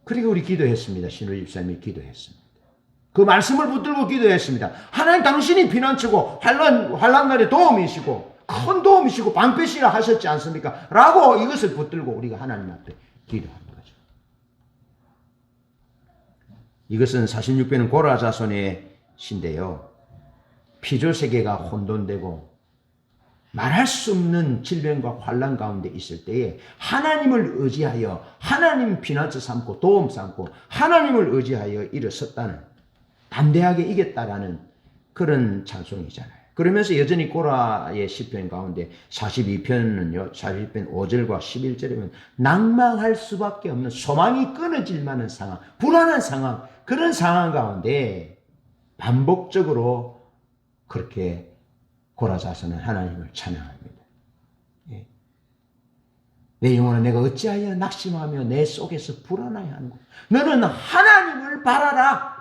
그리고 우리 기도했습니다. 신우 집사님이 기도했습니다. 그 말씀을 붙들고 기도했습니다. 하나님 당신이 피난처고 환난 날에 도움이시고 큰 도움이시고 방패시라 하셨지 않습니까? 라고 이것을 붙들고 우리가 하나님 앞에 기도합니다. 이것은 46편은 고라 자손의 시인데요. 피조 세계가 혼돈되고 말할 수 없는 질병과 환난 가운데 있을 때에 하나님을 의지하여 하나님 피난처 삼고 도움 삼고 하나님을 의지하여 일어섰다는 담대하게 이겼다라는 그런 찬송이잖아요. 그러면서 여전히 고라의 시편 가운데 42편은요. 42편 5절과 11절에 보면 낭망할 수밖에 없는 소망이 끊어질 만한 상황, 불안한 상황, 그런 상황 가운데 반복적으로 그렇게 고라 자손은 하나님을 찬양합니다. 예. 내 영혼아 내가 어찌하여 낙심하며 내 속에서 불안하여 하는고 너는 하나님을 바라라.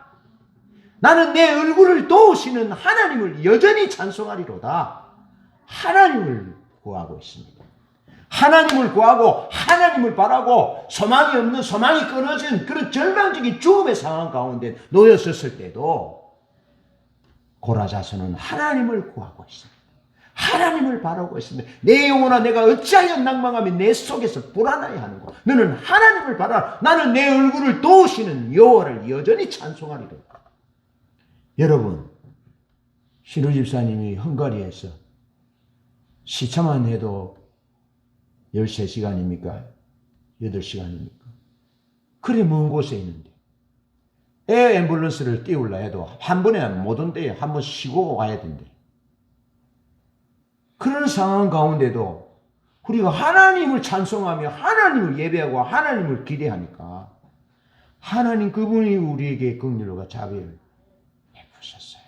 나는 내 얼굴을 도우시는 하나님을 여전히 찬송하리로다. 하나님을 구하고 있습니다. 하나님을 구하고 하나님을 바라고 소망이 없는 소망이 끊어진 그런 절망적인 죽음의 상황 가운데 놓였었을 때도 고라 자손은 하나님을 구하고 있습니다. 하나님을 바라고 있습니다. 내 영혼아 내가 어찌하여 낭망하며 내 속에서 불안하여 하는고 너는 하나님을 바라라. 나는 내 얼굴을 도우시는 여호와를 여전히 찬송하리로다. 여러분, 신우 집사님이 헝가리에서 시차만 해도 13시간입니까? 8시간입니까? 그래 먼 곳에 있는데 에어 앰뷸런스를 띄우려 해도 한 번에 못 온대요. 한 번 쉬고 와야 된대. 그런 상황 가운데도 우리가 하나님을 찬송하며 하나님을 예배하고 하나님을 기대하니까 하나님 그분이 우리에게 긍휼과 자비를 베푸셨어요.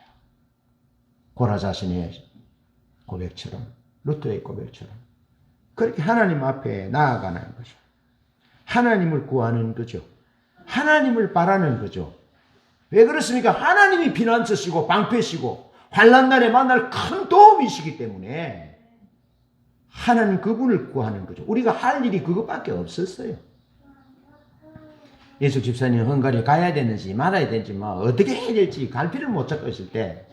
고라자신의 고백처럼, 루터의 고백처럼 그렇게 하나님 앞에 나아가는 거죠. 하나님을 구하는 거죠. 하나님을 바라는 거죠. 왜 그렇습니까? 하나님이 피난처시고 방패시고 환난날에 만날 큰 도움이시기 때문에 하나님 그분을 구하는 거죠. 우리가 할 일이 그것밖에 없었어요. 예수 집사님 헝가리 가야 되는지 말아야 되는지 어떻게 해야 될지 갈피를 못 잡고 있을 때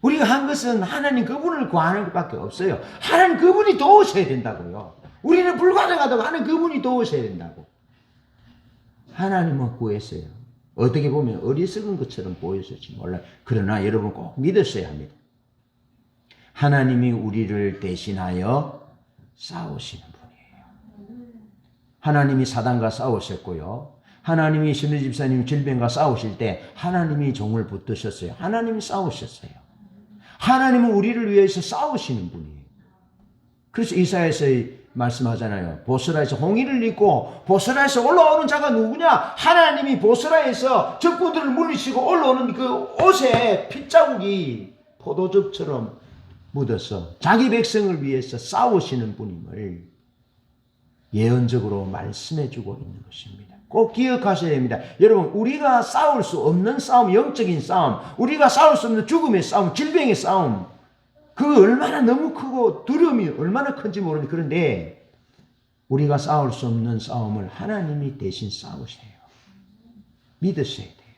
우리가 한 것은 하나님 그분을 구하는 것밖에 없어요. 하나님 그분이 도우셔야 된다고요. 우리는 불가능하다고 하나님 그분이 도우셔야 된다고. 하나님은 구했어요. 어떻게 보면 어리석은 것처럼 보였을지 몰라요. 그러나 여러분 꼭 믿으셔야 합니다. 하나님이 우리를 대신하여 싸우시는 분이에요. 하나님이 사단과 싸우셨고요. 하나님이 신우 집사님 질병과 싸우실 때 하나님이 종을 붙드셨어요. 하나님이 싸우셨어요. 하나님은 우리를 위해서 싸우시는 분이에요. 그래서 이사야에서 말씀하잖아요. 보스라에서 홍의를 입고 보스라에서 올라오는 자가 누구냐? 하나님이 보스라에서 적군들을 물리치고 올라오는 그 옷에 핏자국이 포도즙처럼 묻어서 자기 백성을 위해서 싸우시는 분임을 예언적으로 말씀해 주고 있는 것입니다. 꼭 기억하셔야 됩니다. 여러분, 우리가 싸울 수 없는 싸움, 영적인 싸움, 우리가 싸울 수 없는 죽음의 싸움, 질병의 싸움, 그거 얼마나 너무 크고 두려움이 얼마나 큰지 모르는데, 그런데 우리가 싸울 수 없는 싸움을 하나님이 대신 싸우세요. 믿으셔야 돼요.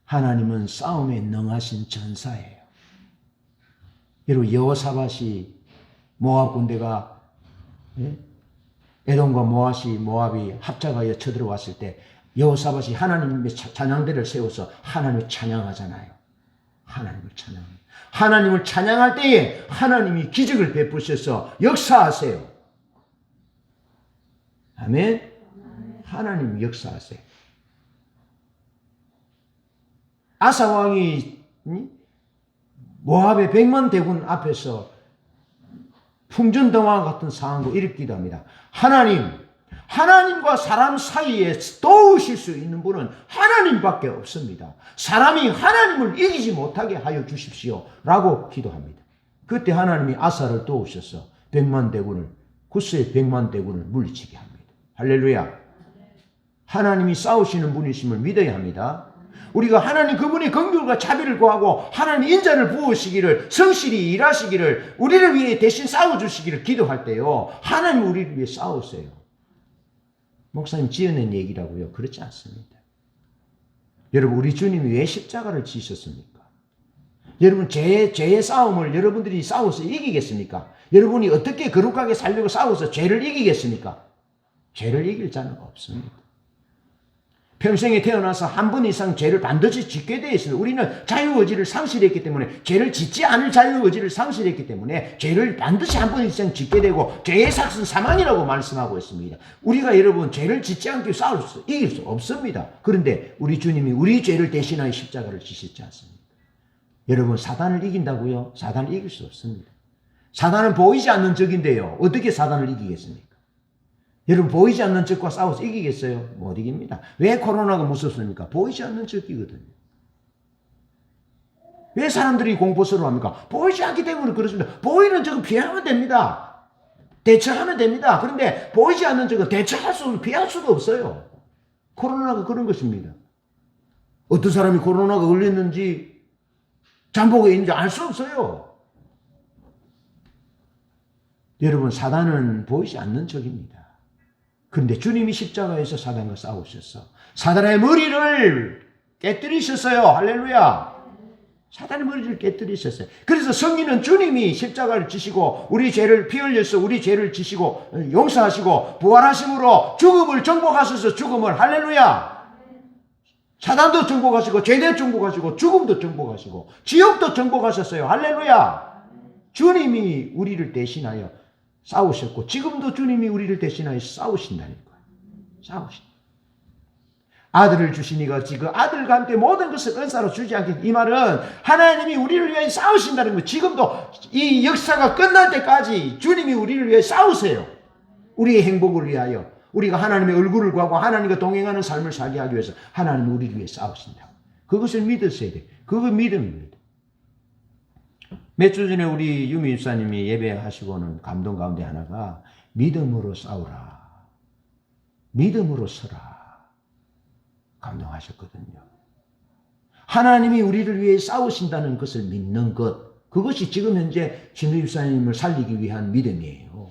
하나님은 싸움에 능하신 전사예요. 여러분, 여호사밧이 모압 군대가 에돔과 모압이 합작하여 쳐들어왔을 때 여호사밧이 하나님의 찬양대를 세워서 하나님을 찬양하잖아요. 하나님을 찬양해요. 하나님을 찬양할 때에 하나님이 기적을 베푸셔서 역사하세요. 아멘. 하나님 역사하세요. 아사 왕이 모압의 100만 대군 앞에서 풍전등화 같은 상황도 일으키기도 합니다. 하나님과 사람 사이에 도우실 수 있는 분은 하나님밖에 없습니다. 사람이 하나님을 이기지 못하게 하여 주십시오 라고 기도합니다. 그때 하나님이 아사를 도우셔서 100만 대군을, 구스의 100만 대군을 물리치게 합니다. 할렐루야. 하나님이 싸우시는 분이심을 믿어야 합니다. 우리가 하나님 그분이 긍휼과 자비를 구하고 하나님 인자를 부으시기를, 성실히 일하시기를, 우리를 위해 대신 싸워주시기를 기도할 때요, 하나님 우리를 위해 싸우세요. 목사님 지어낸 얘기라고요? 그렇지 않습니다. 여러분, 우리 주님이 왜 십자가를 지셨습니까? 여러분, 죄의 싸움을 여러분들이 싸워서 이기겠습니까? 여러분이 어떻게 거룩하게 살려고 싸워서 죄를 이기겠습니까? 죄를 이길 자는 없습니다. 평생에 태어나서 한 번 이상 죄를 반드시 짓게 되어 있습니다. 우리는 자유의지를 상실했기 때문에, 죄를 짓지 않을 자유의지를 상실했기 때문에 죄를 반드시 한 번 이상 짓게 되고, 죄의 삭은 사망이라고 말씀하고 있습니다. 우리가 여러분 죄를 짓지 않게 이길 수 없습니다. 그런데 우리 주님이 우리 죄를 대신하여 십자가를 지셨지 않습니까? 여러분, 사단을 이긴다고요? 사단을 이길 수 없습니다. 사단은 보이지 않는 적인데요, 어떻게 사단을 이기겠습니까? 여러분, 보이지 않는 적과 싸워서 이기겠어요? 못 이깁니다. 왜 코로나가 무섭습니까? 보이지 않는 적이거든요. 왜 사람들이 공포스러워합니까? 보이지 않기 때문에 그렇습니다. 보이는 적은 피하면 됩니다. 대처하면 됩니다. 그런데 보이지 않는 적은 대처할 수 없고 피할 수도 없어요. 코로나가 그런 것입니다. 어떤 사람이 코로나가 걸렸는지 잠복에 있는지 알 수 없어요. 여러분, 사단은 보이지 않는 적입니다. 그런데 주님이 십자가에서 사단과 싸우셨어. 사단의 머리를 깨뜨리셨어요. 할렐루야. 사단의 머리를 깨뜨리셨어요. 그래서 성인은 주님이 십자가를 지시고 우리 죄를 피 흘려서 우리 죄를 지시고 용서하시고 부활하심으로 죽음을 정복하셔서 죽음을, 할렐루야. 사단도 정복하시고 죄도 정복하시고 죽음도 정복하시고 지옥도 정복하셨어요. 할렐루야. 주님이 우리를 대신하여 싸우셨고 지금도 주님이 우리를 대신하여 싸우신다는 거예요. 싸우신다. 아들을 주시니가 그 아들과 함께 모든 것을 은사로 주지 않겠. 이 말은 하나님이 우리를 위해 싸우신다는 거예요. 지금도 이 역사가 끝날 때까지 주님이 우리를 위해 싸우세요. 우리의 행복을 위하여, 우리가 하나님의 얼굴을 구하고 하나님과 동행하는 삶을 살게 하기 위해서 하나님이 우리를 위해 싸우신다고. 그것을 믿으셔야 돼요. 그거 믿음입니다. 몇 주 전에 우리 유미 집사님이 예배하시고는 감동 가운데 하나가 믿음으로 싸우라. 믿음으로 서라. 감동하셨거든요. 하나님이 우리를 위해 싸우신다는 것을 믿는 것, 그것이 지금 현재 진우 집사님을 살리기 위한 믿음이에요.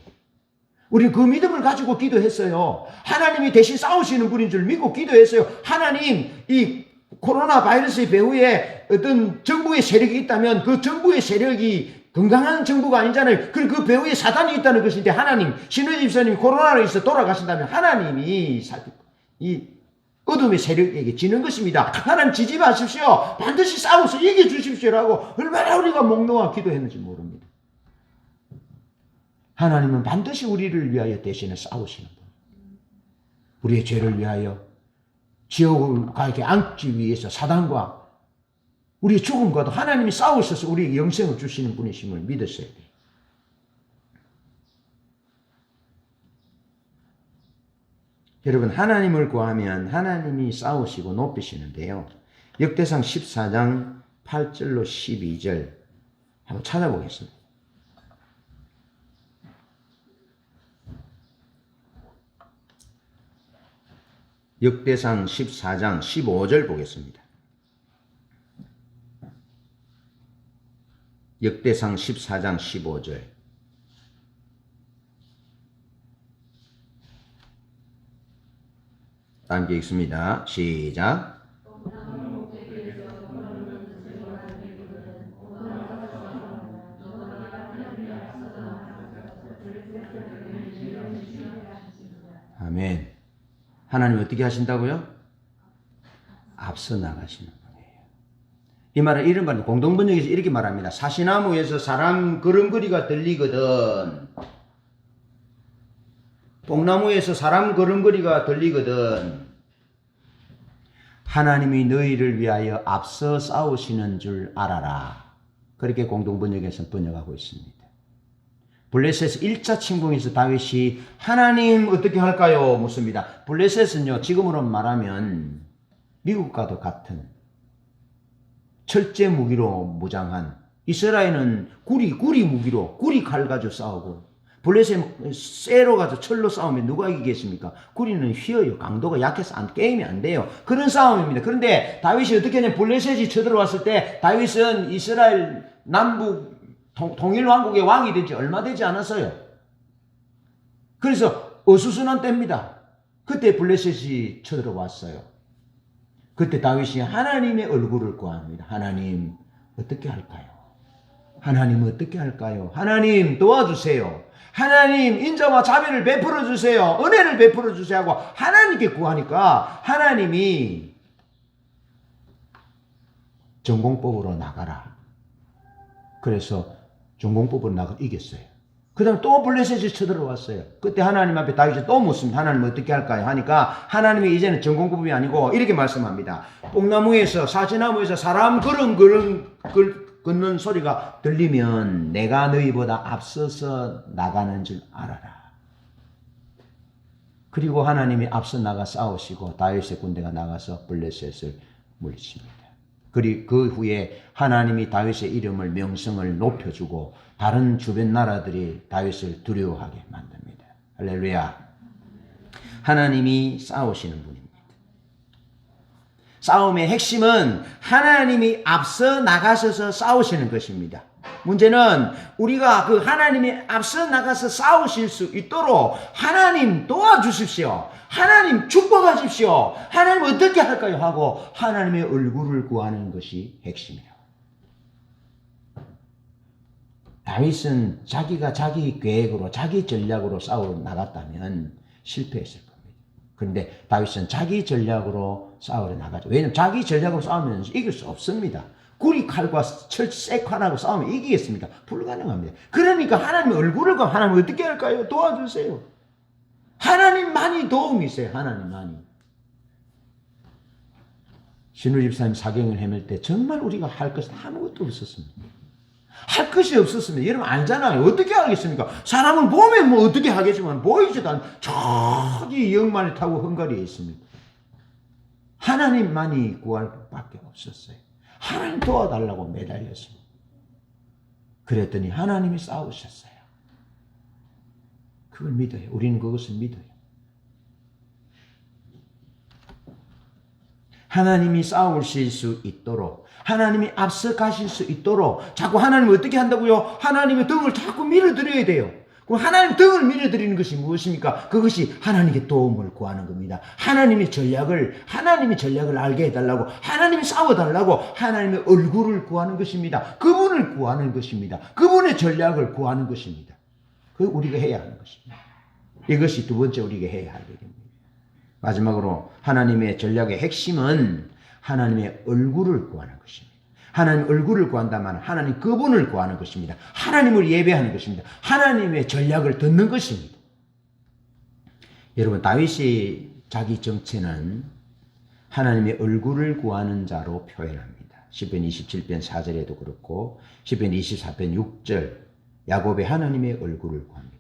우리 그 믿음을 가지고 기도했어요. 하나님이 대신 싸우시는 분인 줄 믿고 기도했어요. 하나님, 이 코로나 바이러스 배후에 어떤 정부의 세력이 있다면 그 정부의 세력이 건강한 정부가 아니잖아요. 그 배후에 사단이 있다는 것인데 하나님, 신우 집사님이 코로나로 인해서 돌아가신다면 하나님이 이 어둠의 세력에게 지는 것입니다. 하나님 지지 마십시오. 반드시 싸워서 이겨주십시오라고 얼마나 우리가 목 놓아 기도했는지 모릅니다. 하나님은 반드시 우리를 위하여 대신에 싸우시는 분. 우리의 죄를 위하여 지옥을 가게 앉기 위해서 사단과 우리의 죽음과도 하나님이 싸우셔서 우리에게 영생을 주시는 분이심을 믿으셔야 돼요. 여러분, 하나님을 구하면 하나님이 싸우시고 높이시는데요. 역대상 14장 8절로 12절 한번 찾아보겠습니다. 역대상 14장 15절 보겠습니다. 역대상 14장 15절. 함께 읽습니다. 시작. 아멘. 하나님 어떻게 하신다고요? 앞서 나가시는 분이에요. 이 말은 이런 말, 공동번역에서 이렇게 말합니다. 사시나무에서 사람 걸음걸이가 들리거든. 뽕나무에서 사람 걸음걸이가 들리거든. 하나님이 너희를 위하여 앞서 싸우시는 줄 알아라. 그렇게 공동번역에서 번역하고 있습니다. 블레셋 1차 침공에서 다윗이 하나님 어떻게 할까요? 묻습니다. 블레셋은요, 지금으로 말하면 미국과도 같은 철제 무기로 무장한, 이스라엘은 구리 무기로, 구리 칼 가지고 싸우고, 블레셋은 쇠로 가지고 철로 싸우면 누가 이기겠습니까? 구리는 휘어요. 강도가 약해서 게임이 안 돼요. 그런 싸움입니다. 그런데 다윗이 어떻게 하냐면 블레셋이 쳐들어왔을 때 다윗은 이스라엘 남북 통일왕국의 왕이 된 지 얼마 되지 않았어요. 그래서 어수선한 때입니다. 그때 블레셋이 쳐들어왔어요. 그때 다윗이 하나님의 얼굴을 구합니다. 하나님 어떻게 할까요? 하나님 어떻게 할까요? 하나님 도와주세요. 하나님 인자와 자비를 베풀어 주세요. 은혜를 베풀어 주세요 하고 하나님께 구하니까 하나님이 전공법으로 나가라. 그래서 전공법으로 나가 이겼어요. 그 다음에 또 블레셋이 쳐들어왔어요. 그때 하나님 앞에 다윗이 또 묻습니다. 하나님 어떻게 할까요? 하니까 하나님이 이제는 전공법이 아니고 이렇게 말씀합니다. 뽕나무에서 사시나무에서 사람 걸음 걷는 소리가 들리면 내가 너희보다 앞서서 나가는 줄 알아라. 그리고 하나님이 앞서 나가 싸우시고 다윗의 군대가 나가서 블레셋을 물리칩니다. 그리고 그 후에 하나님이 다윗의 이름을 명성을 높여주고 다른 주변 나라들이 다윗을 두려워하게 만듭니다. 할렐루야. 하나님이 싸우시는 분입니다. 싸움의 핵심은 하나님이 앞서 나가셔서 싸우시는 것입니다. 문제는 우리가 그 하나님이 앞서 나가서 싸우실 수 있도록 하나님 도와주십시오. 하나님 축복하십시오. 하나님 어떻게 할까요? 하고 하나님의 얼굴을 구하는 것이 핵심이에요. 다윗은 자기가 자기 계획으로 자기 전략으로 싸우러 나갔다면 실패했을 겁니다. 그런데 다윗은 자기 전략으로 싸우러 나가죠. 왜냐하면 자기 전략으로 싸우면 이길 수 없습니다. 구리 칼과 철새 칼하고 싸우면 이기겠습니까? 불가능합니다. 그러니까 하나님의 얼굴을 가 하나님 어떻게 할까요? 도와주세요. 하나님만이 도움이 있어요. 하나님만이. 신우 집사님 사경을 헤맬 때 정말 우리가 할 것은 아무것도 없었습니다. 할 것이 없었습니다. 여러분 알잖아요. 어떻게 하겠습니까? 사람을 보면 뭐 어떻게 하겠지만 보이지도 않는 저기 영만을 타고 헝가리에 있습니다. 하나님만이 구할 것밖에 없었어요. 하나님 도와달라고 매달렸습니다. 그랬더니 하나님이 싸우셨어요. 그걸 믿어요. 우리는 그것을 믿어요. 하나님이 싸우실 수 있도록, 하나님이 앞서 가실 수 있도록 자꾸 하나님을 어떻게 한다고요? 하나님의 등을 자꾸 밀어드려야 돼요. 그럼 하나님 등을 밀어드리는 것이 무엇입니까? 그것이 하나님께 도움을 구하는 겁니다. 하나님의 전략을 알게 해달라고, 하나님이 싸워달라고 하나님의 얼굴을 구하는 것입니다. 그분을 구하는 것입니다. 그분의 전략을 구하는 것입니다. 그게 우리가 해야 하는 것입니다. 이것이 두 번째 우리가 해야 할 일입니다. 마지막으로 하나님의 전략의 핵심은 하나님의 얼굴을 구하는 것입니다. 하나님 얼굴을 구한다면 하나님 그분을 구하는 것입니다. 하나님을 예배하는 것입니다. 하나님의 전략을 듣는 것입니다. 여러분 다윗이 자기 정체는 하나님의 얼굴을 구하는 자로 표현합니다. 시편 27편 4절에도 그렇고 시편 24편 6절 야곱의 하나님의 얼굴을 구합니다.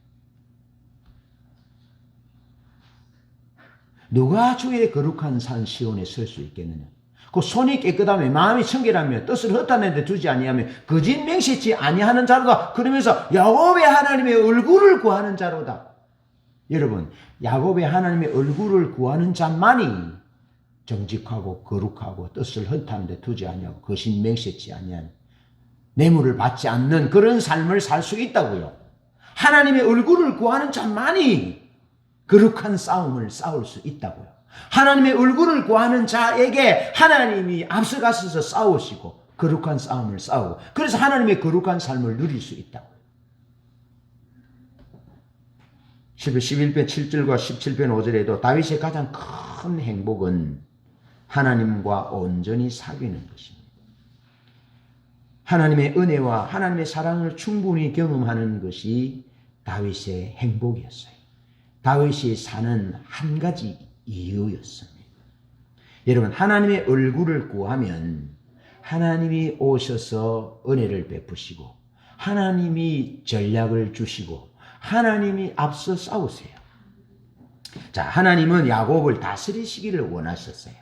누가 주의 거룩한 산 시온에 설 수 있겠느냐? 그 손이 깨끗하며 마음이 청결하며 뜻을 헛다는 데 두지 아니하며 거짓 맹세치 아니하는 자로다. 그러면서 야곱의 하나님의 얼굴을 구하는 자로다. 여러분 야곱의 하나님의 얼굴을 구하는 자만이 정직하고 거룩하고 뜻을 헛다는 데 두지 아니하고 거짓 맹세치 아니하는 뇌물을 받지 않는 그런 삶을 살 수 있다고요. 하나님의 얼굴을 구하는 자만이 거룩한 싸움을 싸울 수 있다고요. 하나님의 얼굴을 구하는 자에게 하나님이 앞서가셔서 싸우시고 거룩한 싸움을 싸우고 그래서 하나님의 거룩한 삶을 누릴 수 있다고요. 11편 7절과 17편 5절에도 다윗의 가장 큰 행복은 하나님과 온전히 사귀는 것입니다. 하나님의 은혜와 하나님의 사랑을 충분히 경험하는 것이 다윗의 행복이었어요. 다윗이 사는 한 가지 이유였습니다. 여러분 하나님의 얼굴을 구하면 하나님이 오셔서 은혜를 베푸시고 하나님이 전략을 주시고 하나님이 앞서 싸우세요. 자, 하나님은 야곱을 다스리시기를 원하셨어요.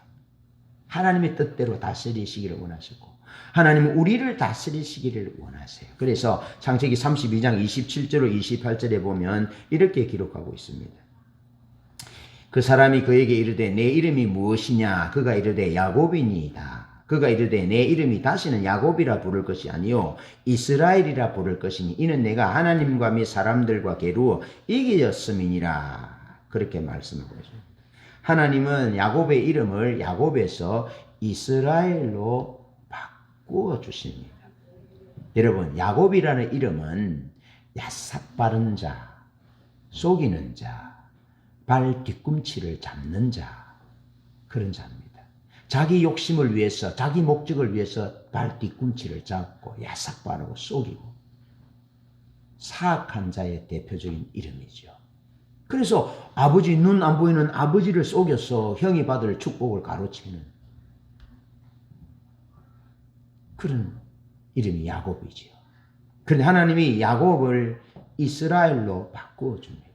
하나님의 뜻대로 다스리시기를 원하셨고 하나님은 우리를 다스리시기를 원하세요. 그래서 창세기 32장 27절로 28절에 보면 이렇게 기록하고 있습니다. 그 사람이 그에게 이르되 내 이름이 무엇이냐? 그가 이르되 야곱이니이다. 그가 이르되 내 이름이 다시는 야곱이라 부를 것이 아니요 이스라엘이라 부를 것이니 이는 내가 하나님과 및 사람들과 게로 이기었음이니라. 그렇게 말씀하고 있습니다. 하나님은 야곱의 이름을 야곱에서 이스라엘로 바꾸어 주십니다. 여러분 야곱이라는 이름은 야삭 바른 자, 속이는 자, 발 뒤꿈치를 잡는 자, 그런 자입니다. 자기 욕심을 위해서 자기 목적을 위해서 발 뒤꿈치를 잡고 야삭 바르고 속이고 사악한 자의 대표적인 이름이죠. 그래서 아버지 눈 안 보이는 아버지를 속여서 형이 받을 축복을 가로채는 그런 이름이 야곱이지요. 그런데 하나님이 야곱을 이스라엘로 바꾸어 줍니다.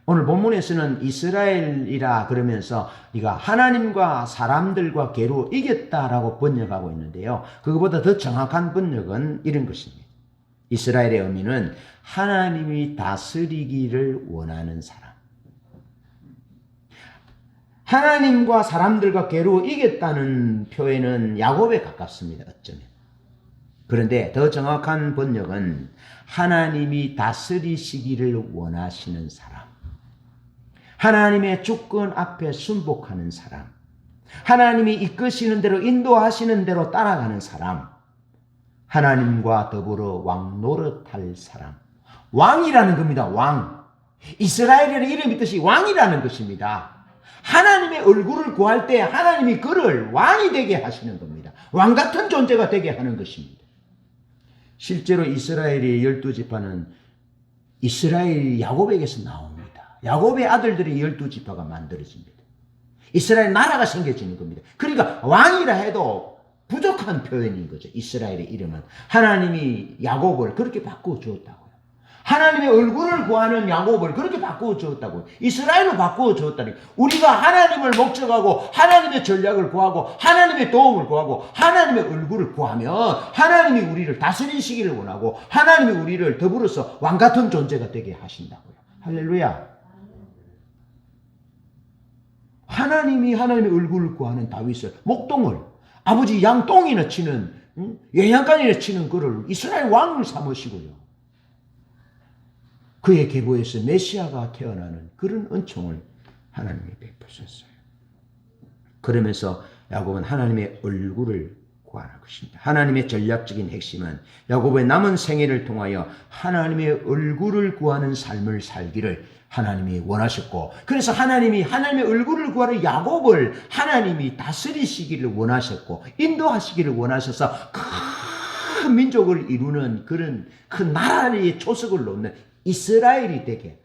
오늘 본문에서는 이스라엘이라 그러면서 네가 하나님과 사람들과 게로 이겼다라고 번역하고 있는데요. 그것보다 더 정확한 번역은 이런 것입니다. 이스라엘의 의미는 하나님이 다스리기를 원하는 사람. 하나님과 사람들과 게로 이겼다는 표현은 야곱에 가깝습니다. 어쩌면. 그런데 더 정확한 번역은 하나님이 다스리시기를 원하시는 사람. 하나님의 주권 앞에 순복하는 사람. 하나님이 이끄시는 대로 인도하시는 대로 따라가는 사람. 하나님과 더불어 왕 노릇할 사람. 왕이라는 겁니다. 왕. 이스라엘이라는 이름의 뜻이 왕이라는 것입니다. 하나님의 얼굴을 구할 때 하나님이 그를 왕이 되게 하시는 겁니다. 왕 같은 존재가 되게 하는 것입니다. 실제로 이스라엘의 12지파는 이스라엘 야곱에게서 나옵니다. 야곱의 아들들이 12지파가 만들어집니다. 이스라엘 나라가 생겨지는 겁니다. 그러니까 왕이라 해도 부족한 표현인 거죠. 이스라엘의 이름은 하나님이 야곱을 그렇게 바꾸어 주었다고요. 하나님의 얼굴을 구하는 야곱을 그렇게 바꾸어 주었다고요. 이스라엘로 바꾸어 주었다니. 우리가 하나님을 목적하고 하나님의 전략을 구하고 하나님의 도움을 구하고 하나님의 얼굴을 구하면 하나님이 우리를 다스리시기를 원하고 하나님이 우리를 더불어서 왕같은 존재가 되게 하신다고요. 할렐루야. 하나님이 하나님의 얼굴을 구하는 다윗을 목동을 아버지 양똥이나 치는 외양간이나 치는 그를 이스라엘 왕을 삼으시고요. 그의 계보에서 메시아가 태어나는 그런 은총을 하나님이 베푸셨어요. 그러면서 야곱은 하나님의 얼굴을 구하는 것입니다. 하나님의 전략적인 핵심은 야곱의 남은 생애를 통하여 하나님의 얼굴을 구하는 삶을 살기를 하나님이 원하셨고, 그래서 하나님이 하나님의 얼굴을 구하는 야곱을 하나님이 다스리시기를 원하셨고 인도하시기를 원하셔서 큰 민족을 이루는 그런 큰 나라의 초석을 놓는 이스라엘이 되게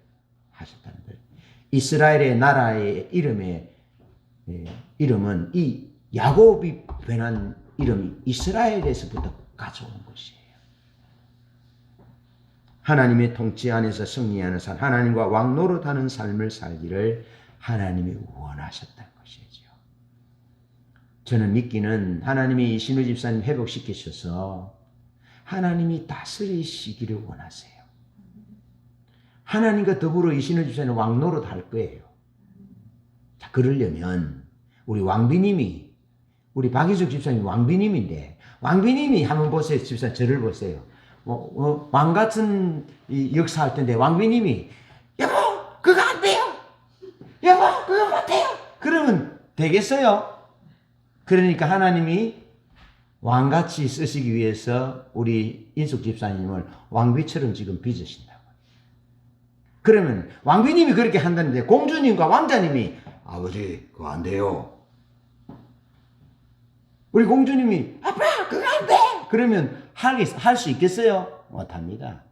하셨다는 거예요. 이스라엘의 나라의 이름은 이 야곱이 변한 이름이 이스라엘에서부터 가져온 것이에요. 하나님의 통치 안에서 승리하는 삶, 하나님과 왕 노릇하는 삶을 살기를 하나님이 원하셨다는 것이죠. 저는 믿기는 하나님이 신우 집사님 회복시키셔서 하나님이 다스리시기를 원하세요. 하나님과 더불어 이신우 집사님 왕 노릇할 거예요. 자, 그러려면 우리 왕비님이, 우리 박희숙 집사님 왕비님인데, 왕비님이 한번 보세요. 집사님 저를 보세요. 왕 같은 역사할 텐데 왕비님이 여보 그거 안 돼요. 여보 그거 못해요. 그러면 되겠어요? 그러니까 하나님이 왕같이 쓰시기 위해서 우리 인숙 집사님을 왕비처럼 지금 빚으신다고. 그러면 왕비님이 그렇게 한다는데 공주님과 왕자님이 아버지 그거 안 돼요. 우리 공주님이 아빠 그거 안 돼. 그러면 할 수 있겠어요? 못합니다.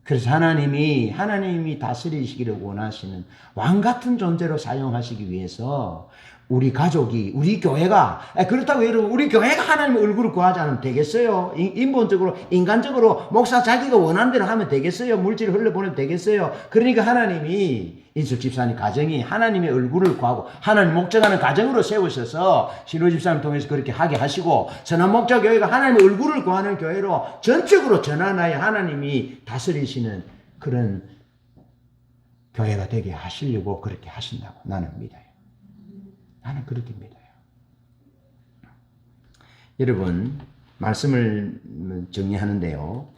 그래서 하나님이 다스리시기를 원하시는 왕 같은 존재로 사용하시기 위해서 우리 가족이, 우리 교회가, 그렇다고 여러분, 우리 교회가 하나님의 얼굴을 구하지 않으면 되겠어요? 인본적으로, 인간적으로, 목사 자기가 원하는 대로 하면 되겠어요? 물질을 흘려보내면 되겠어요? 그러니까 하나님이, 인숙 집사님 가정이 하나님의 얼굴을 구하고, 하나님 목적하는 가정으로 세우셔서, 신우 집사님 통해서 그렇게 하게 하시고, 선한 목자 교회가 하나님의 얼굴을 구하는 교회로 전적으로 전환하여 하나님이 다스리시는 그런 교회가 되게 하시려고 그렇게 하신다고 나는 믿어요. 나는 그렇게 믿어요. 여러분, 말씀을 정리하는데요.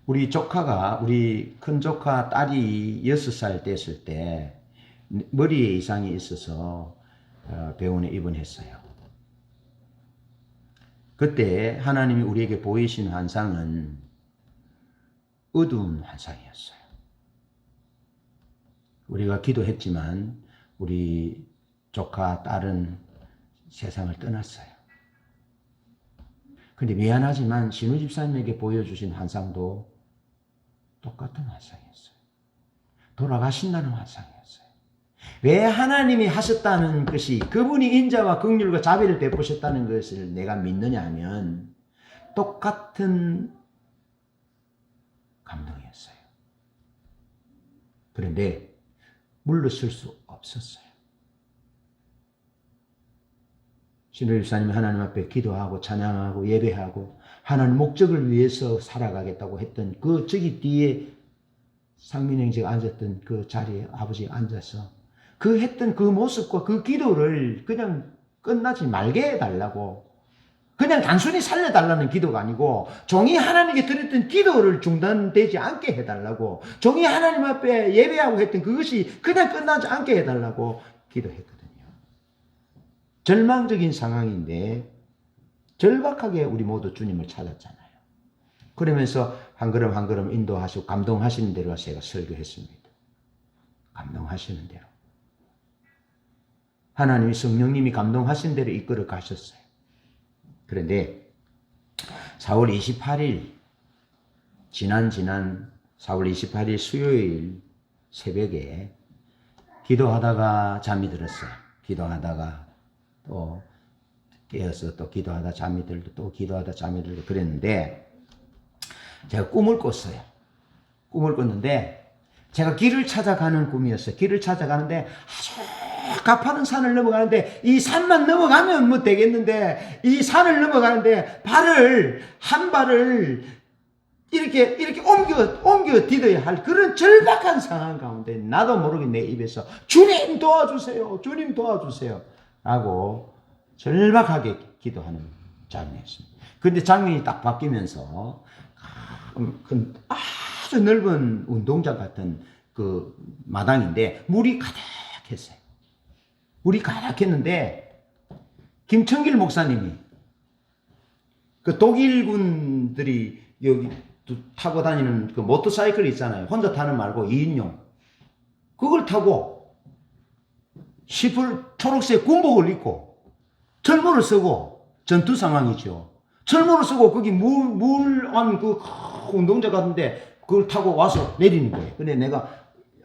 우리 조카가, 우리 큰 조카 딸이 6살 됐을 때 머리에 이상이 있어서 병원에 입원했어요. 그때 하나님이 우리에게 보이신 환상은 어두운 환상이었어요. 우리가 기도했지만 우리 조카, 딸은 세상을 떠났어요. 근데 미안하지만 신우 집사님에게 보여주신 환상도 똑같은 환상이었어요. 돌아가신다는 환상이었어요. 왜 하나님이 하셨다는 것이 그분이 인자와 긍휼과 자비를 베푸셨다는 것을 내가 믿느냐 하면 똑같은 감동이었어요. 그런데 물러설 수 없었어요. 신우 집사님이 하나님 앞에 기도하고 찬양하고 예배하고 하나님 목적을 위해서 살아가겠다고 했던 그 저기 뒤에 상민형제가 앉았던 그 자리에 아버지 앉아서 그 했던 그 모습과 그 기도를 그냥 끝나지 말게 해달라고, 그냥 단순히 살려달라는 기도가 아니고 종이 하나님께 드렸던 기도를 중단되지 않게 해달라고, 종이 하나님 앞에 예배하고 했던 그것이 그냥 끝나지 않게 해달라고 기도했거든요. 절망적인 상황인데 절박하게 우리 모두 주님을 찾았잖아요. 그러면서 한 걸음 한 걸음 인도하시고 감동하시는 대로 제가 설교했습니다. 감동하시는 대로. 하나님이 성령님이 감동하신 대로 이끌어 가셨어요. 그런데 4월 28일 지난 4월 28일 수요일 새벽에 기도하다가 잠이 들었어요. 기도하다가 또 깨어서 또 기도하다 잠이 들고 또 기도하다 잠이 들고 그랬는데 제가 꿈을 꿨어요. 꿈을 꿨는데 제가 길을 찾아가는 꿈이었어요. 길을 찾아가는데 아주 가파른 산을 넘어가는데 이 산만 넘어가면 뭐 되겠는데 이 산을 넘어가는데 한 발을 이렇게 옮겨 디뎌야 할 그런 절박한 상황 가운데 나도 모르게 내 입에서 주님 도와주세요. 주님 도와주세요. 라고 절박하게 기도하는 장면이었습니다. 그런데 장면이 딱 바뀌면서 아주 넓은 운동장 같은 그 마당인데 물이 가득했어요. 물이 가득했는데 김청길 목사님이 그 독일군들이 여기 타고 다니는 그 모터사이클 있잖아요. 혼자 타는 말고 2인용. 그걸 타고 초록색 군복을 입고 철모를 쓰고 전투 상황이죠. 철모를 쓰고 거기 물안 그 운동장 같은데 그걸 타고 와서 내리는 거예요. 근데 내가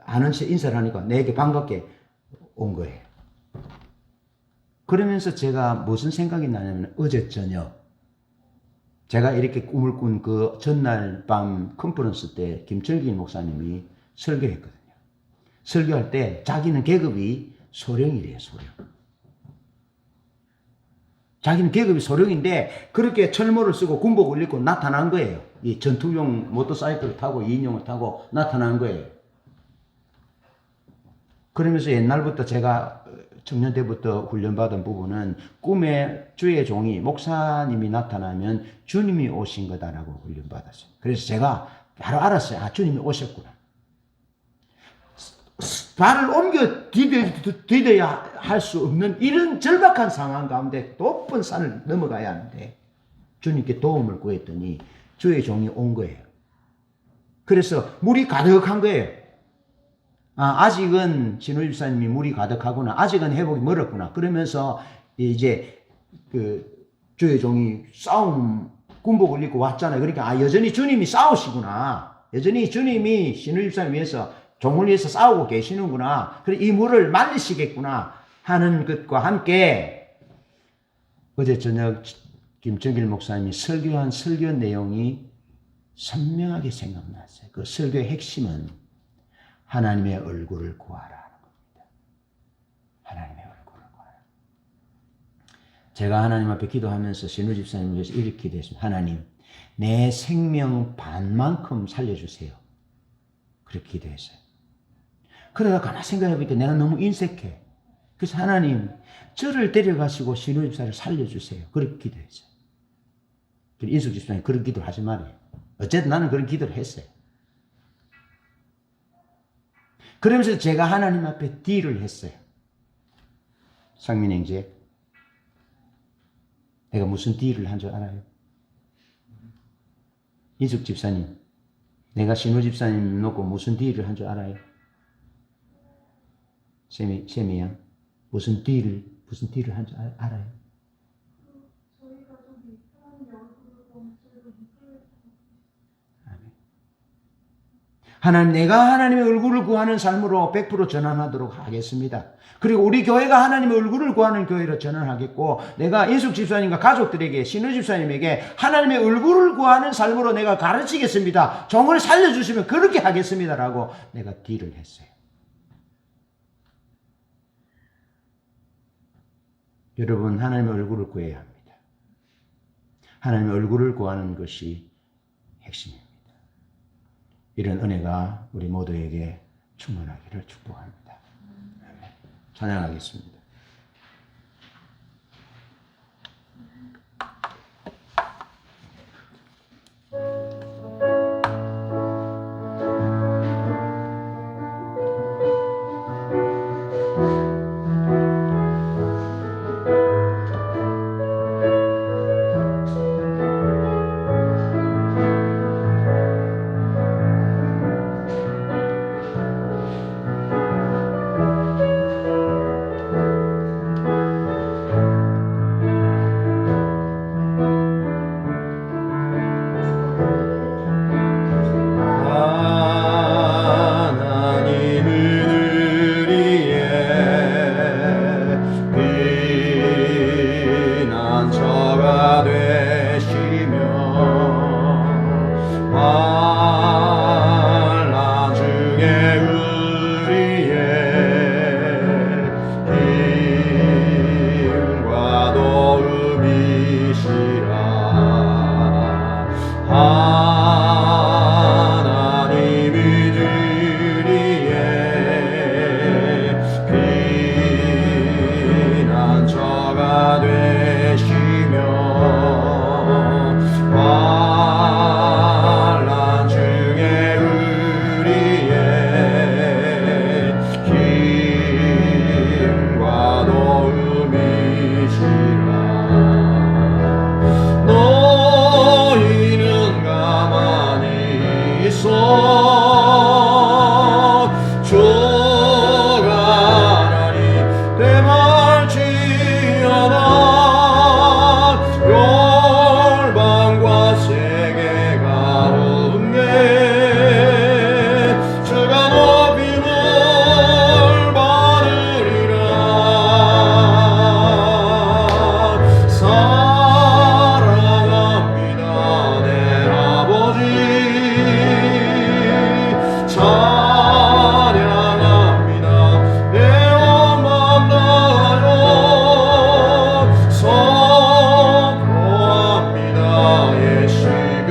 아는 체 인사를 하니까 내게 반갑게 온 거예요. 그러면서 제가 무슨 생각이 나냐면 어제 저녁 제가 이렇게 꿈을 꾼 그 전날 밤 컨퍼런스 때 김철길 목사님이 설교했거든요. 설교할 때 자기는 계급이 소령이래요, 소령. 자기는 계급이 소령인데 그렇게 철모를 쓰고 군복을 입고 나타난 거예요. 이 전투용 모터사이클을 타고 2인용을 타고 나타난 거예요. 그러면서 옛날부터 제가 청년 때부터 훈련받은 부분은 꿈에 주의 종이 목사님이 나타나면 주님이 오신 거다라고 훈련받았어요. 그래서 제가 바로 알았어요. 아, 주님이 오셨구나. 발을 옮겨 디뎌야 할 수 없는 이런 절박한 상황 가운데 높은 산을 넘어가야 하는데 주님께 도움을 구했더니 주의 종이 온 거예요. 그래서 물이 가득한 거예요. 아직은 진호 집사님이 물이 가득하구나. 아직은 회복이 멀었구나. 그러면서 이제 그 주의 종이 군복을 입고 왔잖아요. 그러니까 여전히 주님이 싸우시구나. 여전히 주님이 진호 집사님 위해서 종을 위해서 싸우고 계시는구나. 그래 이 물을 말리시겠구나 하는 것과 함께 어제 저녁 김정길 목사님이 설교한 설교 내용이 선명하게 생각났어요. 그 설교의 핵심은 하나님의 얼굴을 구하라는 겁니다. 하나님의 얼굴을 구하라. 제가 하나님 앞에 기도하면서 신우 집사님을 위해서 이렇게 기도했습니다. 하나님, 내 생명 반만큼 살려주세요. 그렇게 기도했어요. 그러다 가만히 생각해보니까 내가 너무 인색해. 그래서 하나님, 저를 데려가시고 신우 집사를 살려주세요. 그렇게 기도했어요. 인숙 집사님 그런 기도 하지 말아요. 어쨌든 나는 그런 기도를 했어요. 그러면서 제가 하나님 앞에 딜을 했어요. 상민 형제, 내가 무슨 딜을 한 줄 알아요? 이숙 집사님, 내가 신우 집사님 놓고 무슨 딜을 한 줄 알아요? 세미 양, 무슨 딜을 한 줄 알아요? 하나님, 내가 하나님의 얼굴을 구하는 삶으로 100% 전환하도록 하겠습니다. 그리고 우리 교회가 하나님의 얼굴을 구하는 교회로 전환하겠고, 내가 인숙 집사님과 가족들에게, 신우 집사님에게 하나님의 얼굴을 구하는 삶으로 내가 가르치겠습니다. 종을 살려주시면 그렇게 하겠습니다라고 내가 딜을 했어요. 여러분, 하나님의 얼굴을 구해야 합니다. 하나님의 얼굴을 구하는 것이 핵심입니다. 이런 은혜가 우리 모두에게 충만하기를 축복합니다. 아멘. 찬양하겠습니다.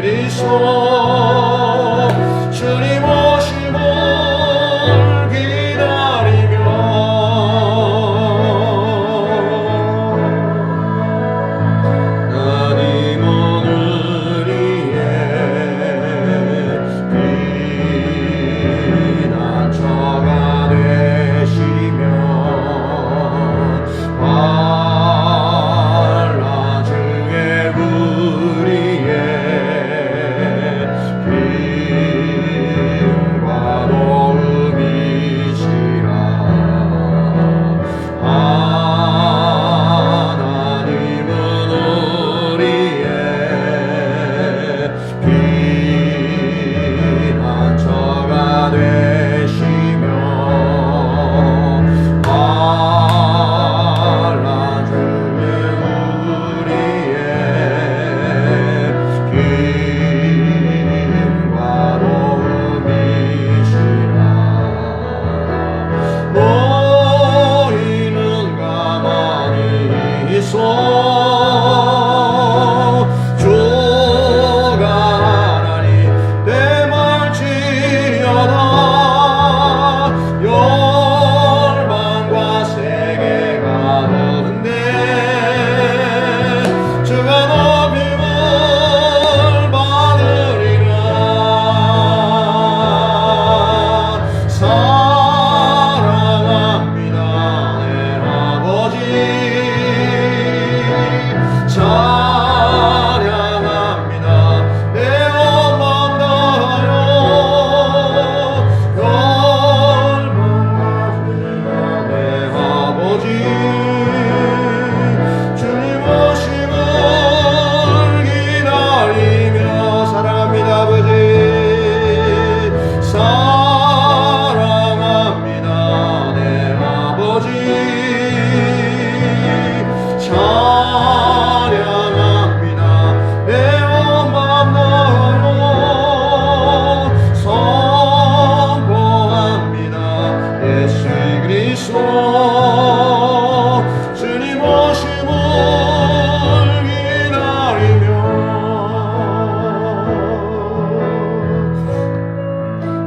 내리소